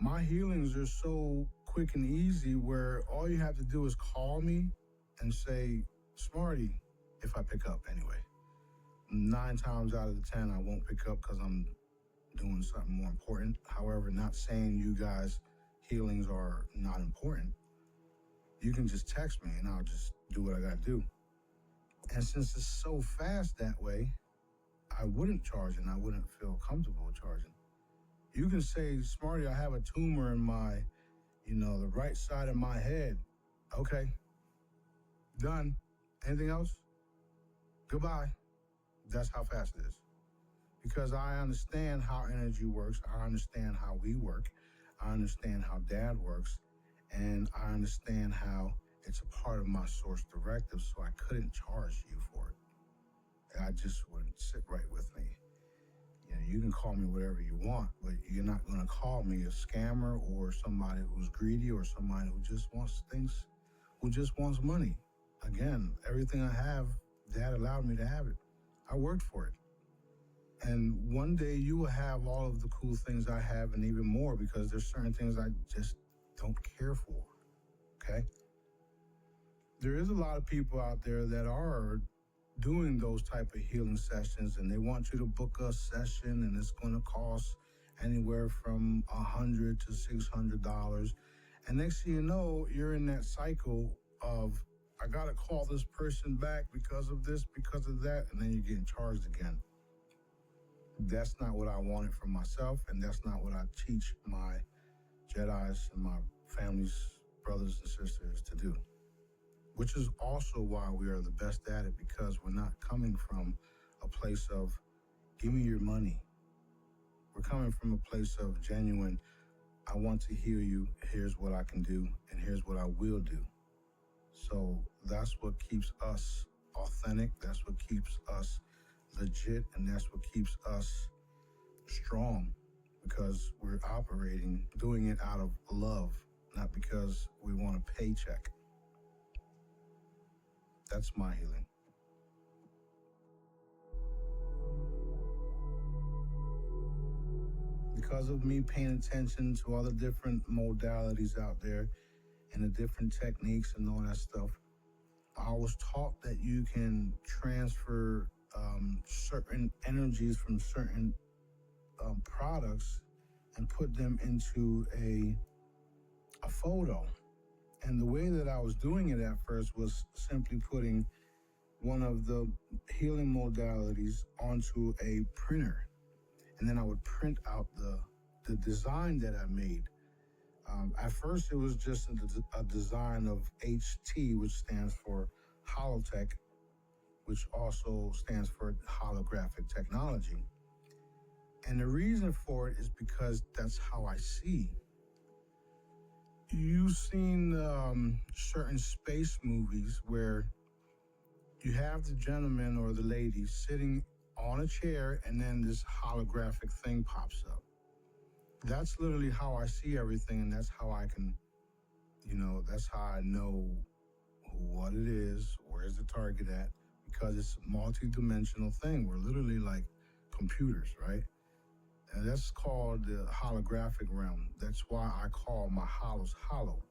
My healings are so quick and easy where all you have to do is call me and say, Smarty, if I pick up anyway. 9 times out of the 10, I won't pick up because I'm doing something more important. However, not saying you guys' healings are not important. You can just text me and I'll just do what I got to do. And since it's so fast that way, I wouldn't charge and I wouldn't feel comfortable charging. You can say, Smarty, I have a tumor in my, the right side of my head. Okay. Done. Anything else? Goodbye. That's how fast it is. Because I understand how energy works. I understand how we work. I understand how Dad works. And I understand how it's a part of my source directive, so I couldn't charge you for it. I just wouldn't sit right with me. You know, you can call me whatever you want, but you're not going to call me a scammer or somebody who's greedy or somebody who just wants things, who just wants money. Again, everything I have, Dad allowed me to have it. I worked for it. And one day you will have all of the cool things I have and even more, because there's certain things I just don't care for. Okay? There is a lot of people out there that are doing those type of healing sessions, and they want you to book a session, and it's going to cost anywhere from $100 to $600. And next thing you know, you're in that cycle of, I got to call this person back because of this, because of that, and then you're getting charged again. That's not what I wanted for myself, and that's not what I teach my Jedis and my family's brothers and sisters to do. Which is also why we are the best at it, because we're not coming from a place of, give me your money. We're coming from a place of genuine, I want to heal you, here's what I can do, and here's what I will do. So that's what keeps us authentic, that's what keeps us legit, and that's what keeps us strong, because we're operating, doing it out of love, not because we want a paycheck. That's my healing. Because of me paying attention to all the different modalities out there and the different techniques and all that stuff, I was taught that you can transfer certain energies from certain products and put them into a photo. And the way that I was doing it at first was simply putting one of the healing modalities onto a printer. And then I would print out the design that I made. At first, it was just a design of HT, which stands for Holotech, which also stands for holographic technology. And the reason for it is because that's how I see. You've seen certain space movies where you have the gentleman or the lady sitting on a chair and then this holographic thing pops up. That's literally how I see everything, and that's how I can, that's how I know what it is, where's the target at, because it's a multi-dimensional thing. We're literally like computers, right? And that's called the holographic realm. That's why I call my hollows hollow.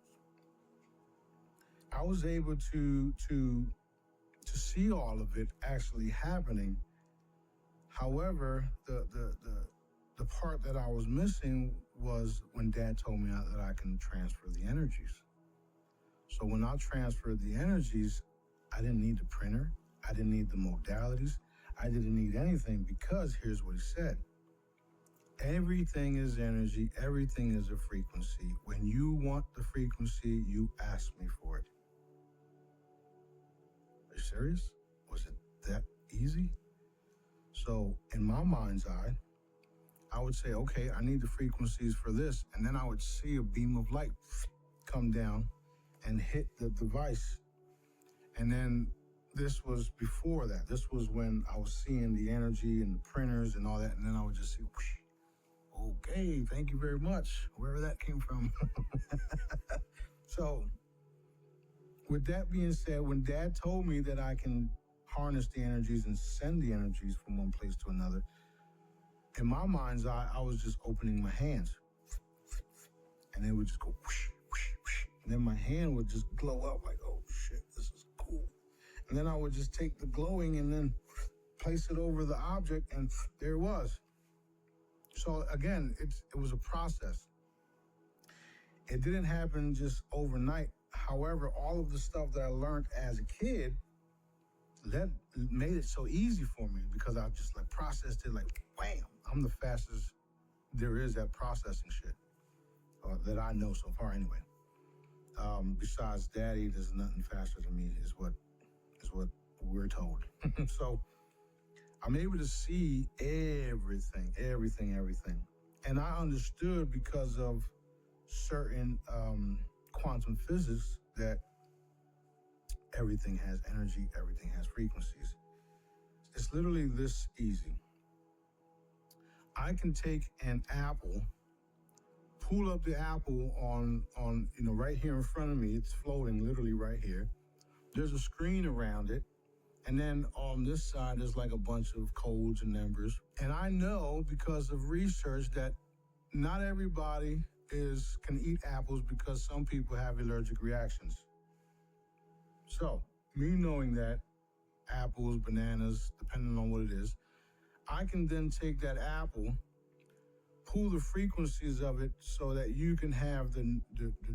I was able to see all of it actually happening. However, the part that I was missing was when Dad told me that I can transfer the energies. So when I transferred the energies, I didn't need the printer. I didn't need the modalities. I didn't need anything, because here's what he said. Everything is energy. Everything is a frequency. When you want the frequency, you ask me for it. Are you serious? Was it that easy? So in my mind's eye, I would say, okay, I need the frequencies for this. And then I would see a beam of light come down and hit the device. And then this was before that. This was when I was seeing the energy and the printers and all that. And then I would just see, whoosh. Okay, thank you very much, wherever that came from. So, with that being said, when Dad told me that I can harness the energies and send the energies from one place to another, in my mind's eye, I was just opening my hands. And it would just go whoosh, whoosh, whoosh. And then my hand would just glow up like, oh shit, this is cool. And then I would just take the glowing and then place it over the object, and there it was. So again, it was a process. It didn't happen just overnight. However, all of the stuff that I learned as a kid made it so easy for me, because I just like processed it like, wham, I'm the fastest there is at processing shit that I know so far anyway. Besides Daddy, there's nothing faster than me is what we're told. So I'm able to see everything. And I understood because of certain quantum physics that everything has energy, everything has frequencies. It's literally this easy. I can take an apple, pull up the apple on right here in front of me. It's floating literally right here. There's a screen around it. And then on this side, there's like a bunch of codes and numbers. And I know because of research that not everybody can eat apples because some people have allergic reactions. So, me knowing that apples, bananas, depending on what it is, I can then take that apple, pull the frequencies of it so that you can have the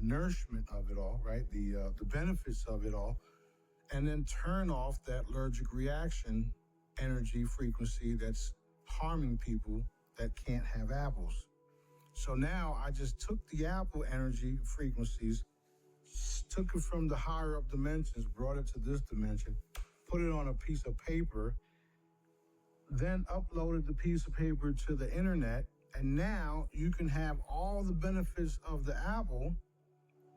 nourishment of it all, right? The benefits of it all, and then turn off that allergic reaction energy frequency that's harming people that can't have apples. So now I just took the apple energy frequencies, took it from the higher up dimensions, brought it to this dimension, put it on a piece of paper, then uploaded the piece of paper to the internet, and now you can have all the benefits of the apple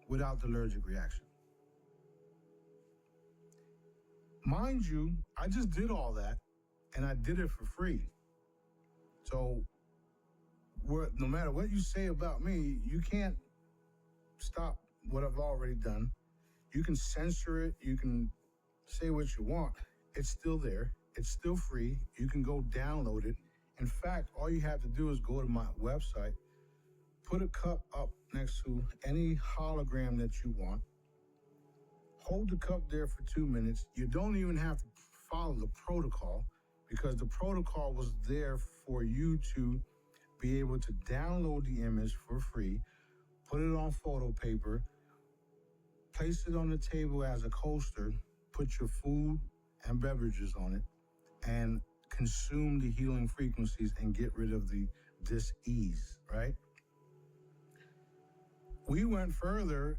without the allergic reaction. Mind you, I just did all that, and I did it for free. So no matter what you say about me, you can't stop what I've already done. You can censor it. You can say what you want. It's still there. It's still free. You can go download it. In fact, all you have to do is go to my website, put a cup up next to any hologram that you want, hold the cup there for 2 minutes. You don't even have to follow the protocol because the protocol was there for you to be able to download the image for free, put it on photo paper, place it on the table as a coaster, put your food and beverages on it, and consume the healing frequencies and get rid of the dis-ease, right? We went further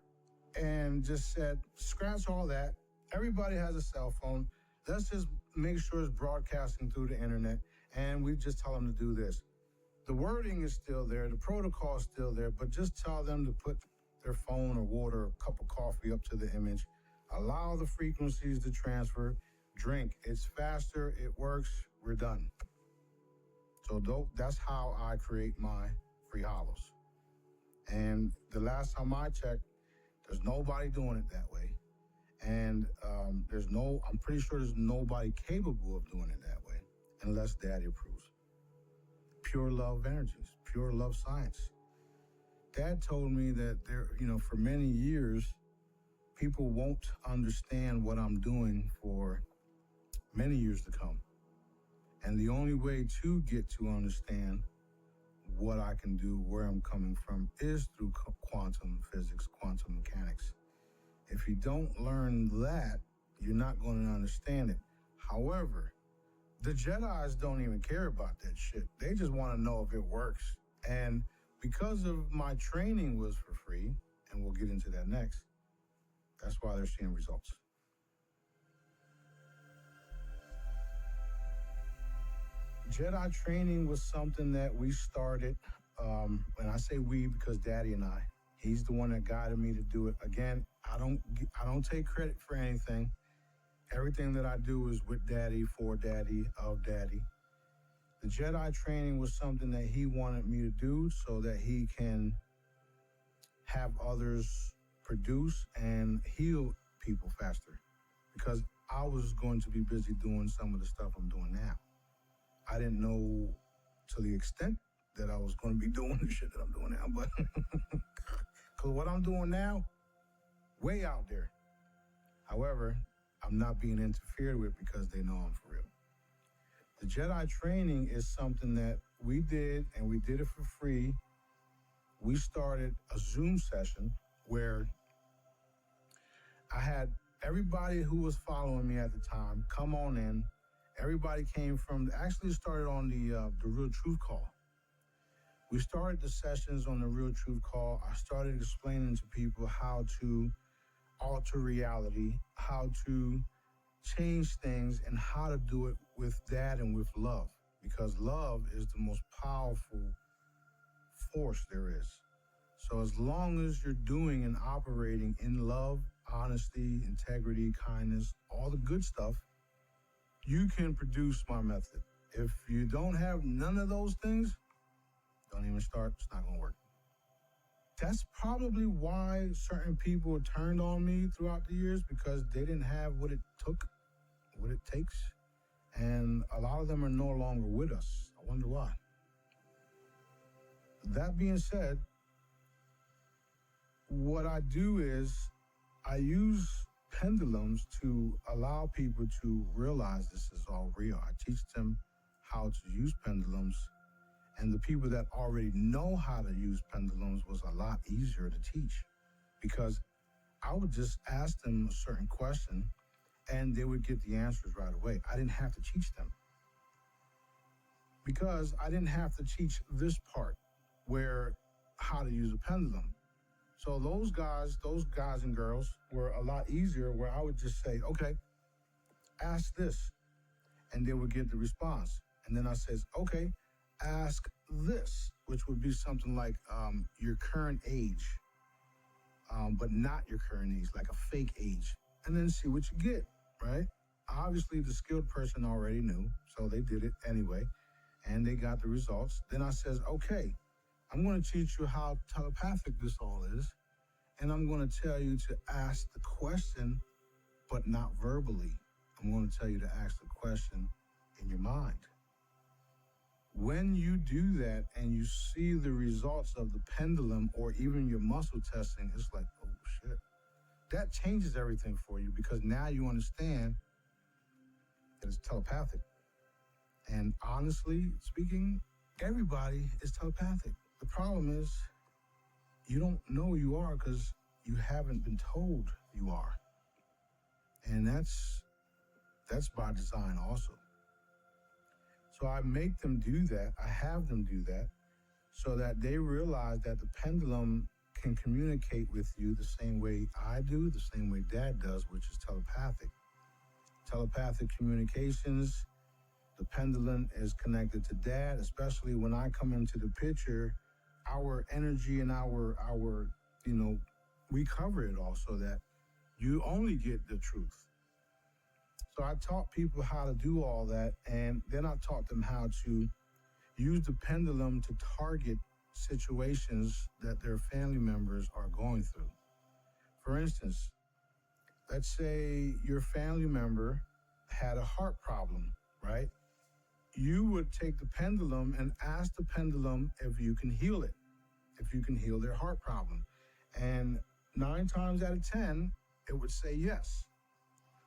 and just said, scratch all that. Everybody has a cell phone. Let's just make sure it's broadcasting through the internet, and we just tell them to do this. The wording is still there, the protocol is still there, but just tell them to put their phone or water or cup of coffee up to the image, allow the frequencies to transfer, drink. It's faster, it works, we're done. So that's how I create my free hollows. And the last time I checked, there's nobody doing it that way. And I'm pretty sure there's nobody capable of doing it that way, unless Daddy approves. Pure love energies, pure love science. Dad told me that for many years, people won't understand what I'm doing for many years to come. And the only way to get to understand what I can do, where I'm coming from, is through quantum physics, quantum mechanics. If you don't learn that, you're not going to understand it. However, the Jedis don't even care about that shit. They just want to know if it works. And because of my training was for free, and we'll get into that next, that's why they're seeing results. Jedi training was something that we started, and I say we because Daddy and I, he's the one that guided me to do it. Again, I don't take credit for anything. Everything that I do is with Daddy, for Daddy, of Daddy. The Jedi training was something that he wanted me to do so that he can have others produce and heal people faster. Because I was going to be busy doing some of the stuff I'm doing now. I didn't know to the extent that I was going to be doing the shit that I'm doing now, but because what I'm doing now, way out there. However, I'm not being interfered with because they know I'm for real. The Jedi training is something that we did, and we did it for free. We started a Zoom session where I had everybody who was following me at the time come on in. Everybody came from, actually started on the Real Truth Call. We started the sessions on the Real Truth Call. I started explaining to people how to alter reality, how to change things, and how to do it with Dad and with love. Because love is the most powerful force there is. So as long as you're doing and operating in love, honesty, integrity, kindness, all the good stuff, you can produce my method. If you don't have none of those things, don't even start. It's not going to work. That's probably why certain people turned on me throughout the years, because they didn't have what it took, what it takes. And a lot of them are no longer with us. I wonder why. That being said, what I do is I use pendulums to allow people to realize this is all real. I teach them how to use pendulums, and the people that already know how to use pendulums was a lot easier to teach, because I would just ask them a certain question and they would get the answers right away. I didn't have to teach them, because I didn't have to teach this part where how to use a pendulum. So those guys and girls were a lot easier, where I would just say, okay, ask this, and they would get the response. And then I says, okay, ask this, which would be something like your current age, but not your current age, like a fake age, and then see what you get, right? Obviously, the skilled person already knew, so they did it anyway, and they got the results. Then I says, okay, I'm going to teach you how telepathic this all is, and I'm going to tell you to ask the question, but not verbally. I'm going to tell you to ask the question in your mind. When you do that and you see the results of the pendulum or even your muscle testing, it's like, oh shit. That changes everything for you, because now you understand that it's telepathic. And honestly speaking, everybody is telepathic. The problem is you don't know you are because you haven't been told you are. And that's by design also. So I make them do that. I have them do that so that they realize that the pendulum can communicate with you the same way I do, the same way Dad does, which is telepathic. Telepathic communications, the pendulum is connected to Dad, especially when I come into the picture. Our energy and our we cover it all so that you only get the truth. So I taught people how to do all that, and then I taught them how to use the pendulum to target situations that their family members are going through. For instance, let's say your family member had a heart problem, right? You would take the pendulum and ask the pendulum if you can heal it, if you can heal their heart problem. And 9 times out of 10, it would say yes.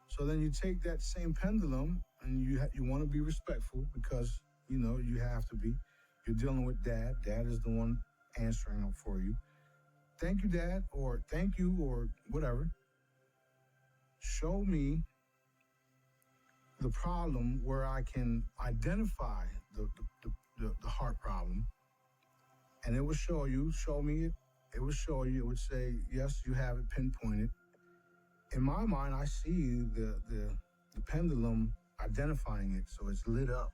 So then you take that same pendulum, and you want to be respectful, because, you have to be. You're dealing with Dad. Dad is the one answering it for you. Thank you, Dad, or thank you, or whatever. Show me the problem where I can identify the heart problem, and it will show me it. It will show you. It would say, yes, you have it pinpointed. In my mind, I see the pendulum identifying it, so it's lit up.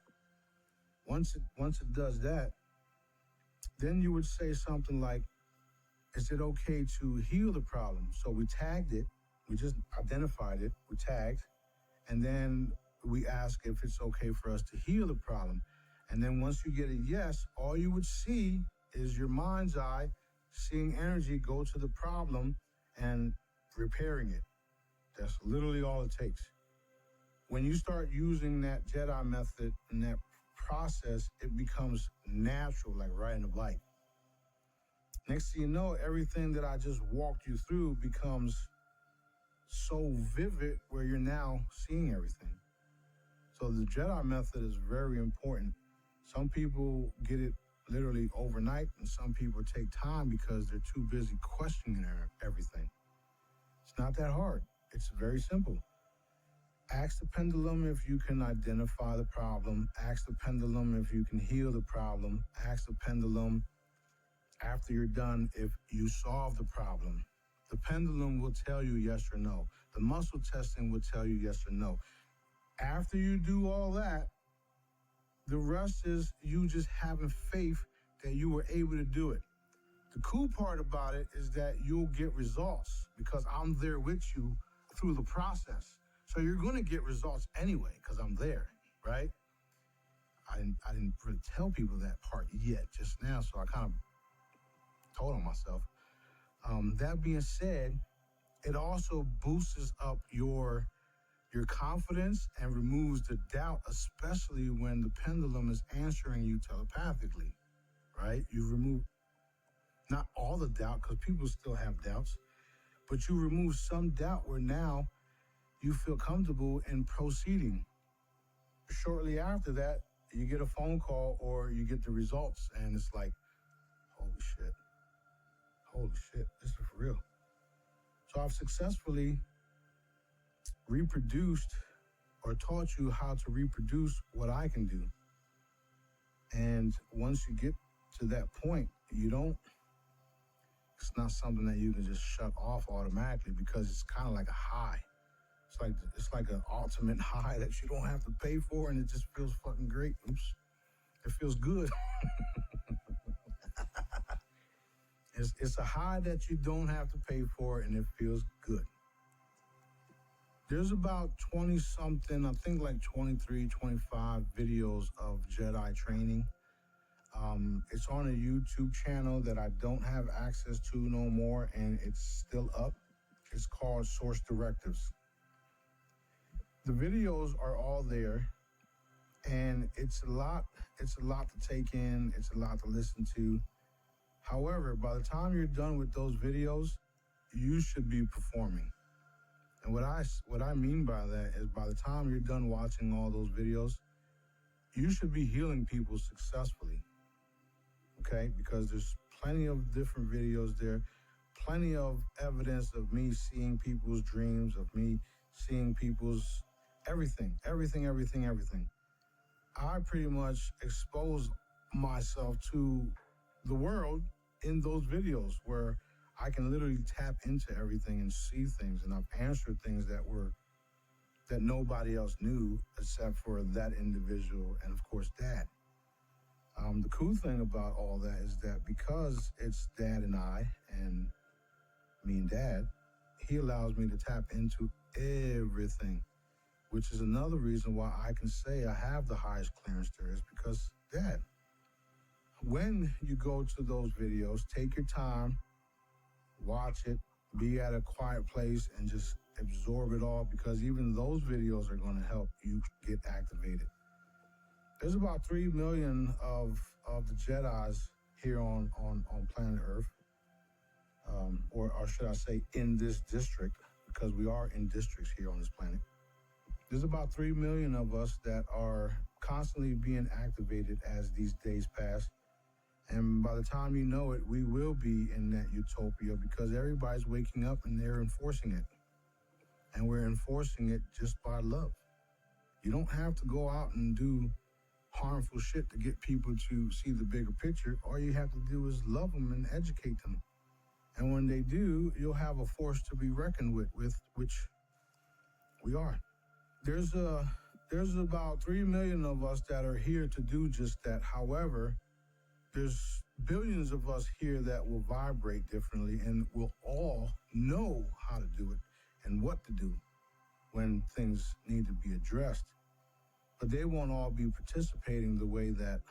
Once it does that, then you would say something like, is it okay to heal the problem? So we tagged it. We just identified it. We tagged. And then we ask if it's okay for us to heal the problem. And then once you get a yes, all you would see is your mind's eye seeing energy go to the problem and repairing it. That's literally all it takes. When you start using that Jedi method and that process, it becomes natural, like riding a bike. Next thing you know, everything that I just walked you through becomes so vivid where you're now seeing everything. So the Jedi method is very important. Some people get it literally overnight, and some people take time because they're too busy questioning everything. It's not that hard. It's very simple. Ask the pendulum if you can identify the problem. Ask the pendulum if you can heal the problem. Ask the pendulum after you're done if you solve the problem. The pendulum will tell you yes or no. The muscle testing will tell you yes or no. After you do all that, the rest is you just having faith that you were able to do it. The cool part about it is that you'll get results because I'm there with you through the process. So you're going to get results anyway because I'm there, right? I didn't really tell people that part yet just now, so I kind of told on myself. That being said, it also boosts up your confidence and removes the doubt, especially when the pendulum is answering you telepathically, right? You remove not all the doubt because people still have doubts, but you remove some doubt where now you feel comfortable in proceeding. Shortly after that, you get a phone call or you get the results, and it's like, holy shit, this is for real. So I've successfully reproduced or taught you how to reproduce what I can do. And once you get to that point, it's not something that you can just shut off automatically because it's kind of like a high. It's like an ultimate high that you don't have to pay for, and it just feels fucking great. Oops. It feels good. It's a high that you don't have to pay for, and it feels good. There's about 20 something, I think like 23, 25 videos of Jedi training. It's on a YouTube channel that I don't have access to no more, and it's still up. It's called Source Directives. The videos are all there, and it's a lot to take in, it's a lot to listen to. However, by the time you're done with those videos, you should be performing. And what I mean by that is by the time you're done watching all those videos, you should be healing people successfully. Okay? Because there's plenty of different videos there, plenty of evidence of me seeing people's dreams, of me seeing people's everything. I pretty much expose myself to the world in those videos where I can literally tap into everything and see things, and I've answered things that nobody else knew except for that individual and of course Dad. The cool thing about all that is that because it's Dad and I and me and Dad, he allows me to tap into everything, which is another reason why I can say I have the highest clearance there is because Dad. When you go to those videos, take your time, watch it, be at a quiet place, and just absorb it all because even those videos are going to help you get activated. There's about 3 million of the Jedis here on planet Earth, or should I say in this district, because we are in districts here on this planet. There's about 3 million of us that are constantly being activated as these days pass. And by the time you know it, we will be in that utopia because everybody's waking up and they're enforcing it. And we're enforcing it just by love. You don't have to go out and do harmful shit to get people to see the bigger picture. All you have to do is love them and educate them. And when they do, you'll have a force to be reckoned with which we are. There's about 3 million of us that are here to do just that. However, there's billions of us here that will vibrate differently and will all know how to do it and what to do when things need to be addressed. But they won't all be participating the way that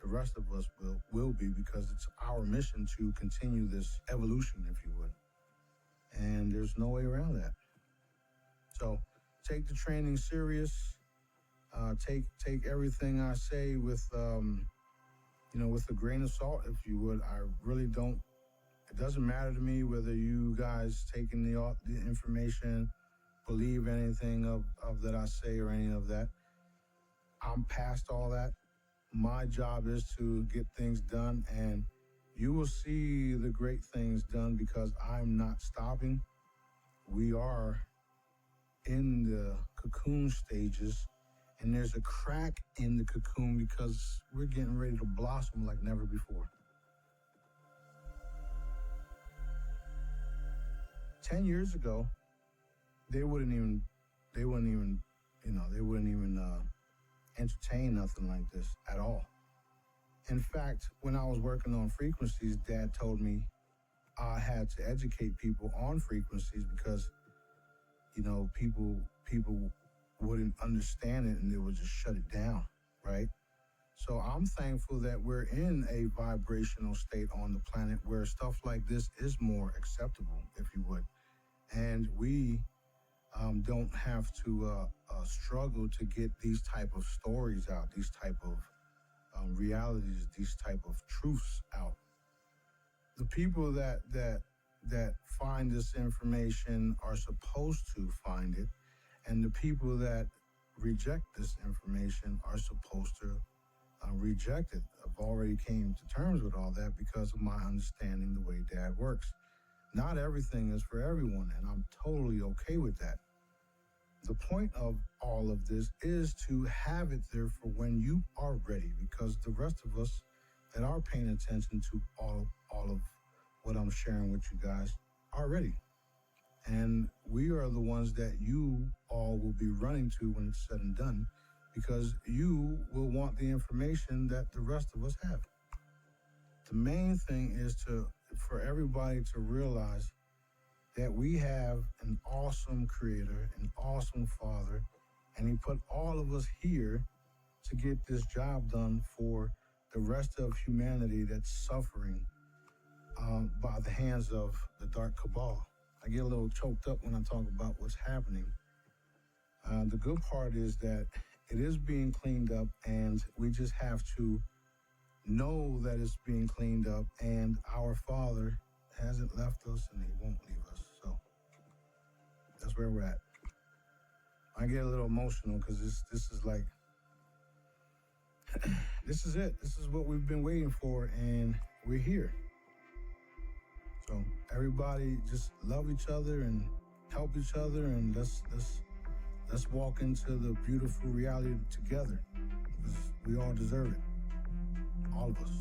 the rest of us will be because it's our mission to continue this evolution, if you would. And there's no way around that. So take the training serious. Take everything I say with with a grain of salt, if you would. I really don't. It doesn't matter to me whether you guys taking the information, believe anything of that I say or any of that. I'm past all that. My job is to get things done, and you will see the great things done because I'm not stopping. We are in the cocoon stages, and there's a crack in the cocoon because we're getting ready to blossom like never before. 10 years ago, they wouldn't even entertain nothing like this at all. In fact, when I was working on frequencies, Dad told me I had to educate people on frequencies because, people wouldn't understand it and they would just shut it down, right? So I'm thankful that we're in a vibrational state on the planet where stuff like this is more acceptable, if you would. And we don't have to struggle to get these type of stories out, these type of realities, these type of truths out. The people that find this information are supposed to find it, and the people that reject this information are supposed to reject it. I've already came to terms with all that because of my understanding the way Dad works. Not everything is for everyone, and I'm totally okay with that. The point of all of this is to have it there for when you are ready, because the rest of us that are paying attention to all of what I'm sharing with you guys are ready. And we are the ones that you all will be running to when it's said and done, because you will want the information that the rest of us have. The main thing is for everybody to realize that we have an awesome creator, an awesome father, and he put all of us here to get this job done for the rest of humanity that's suffering by the hands of the dark cabal. I get a little choked up when I talk about what's happening. The good part is that it is being cleaned up, and we just have to know that it's being cleaned up, and our Father hasn't left us and he won't leave us. So that's where we're at. I get a little emotional because this is like, this is it. This is what we've been waiting for, and we're here. So everybody just love each other and help each other, and let's walk into the beautiful reality together, because we all deserve it. All of us.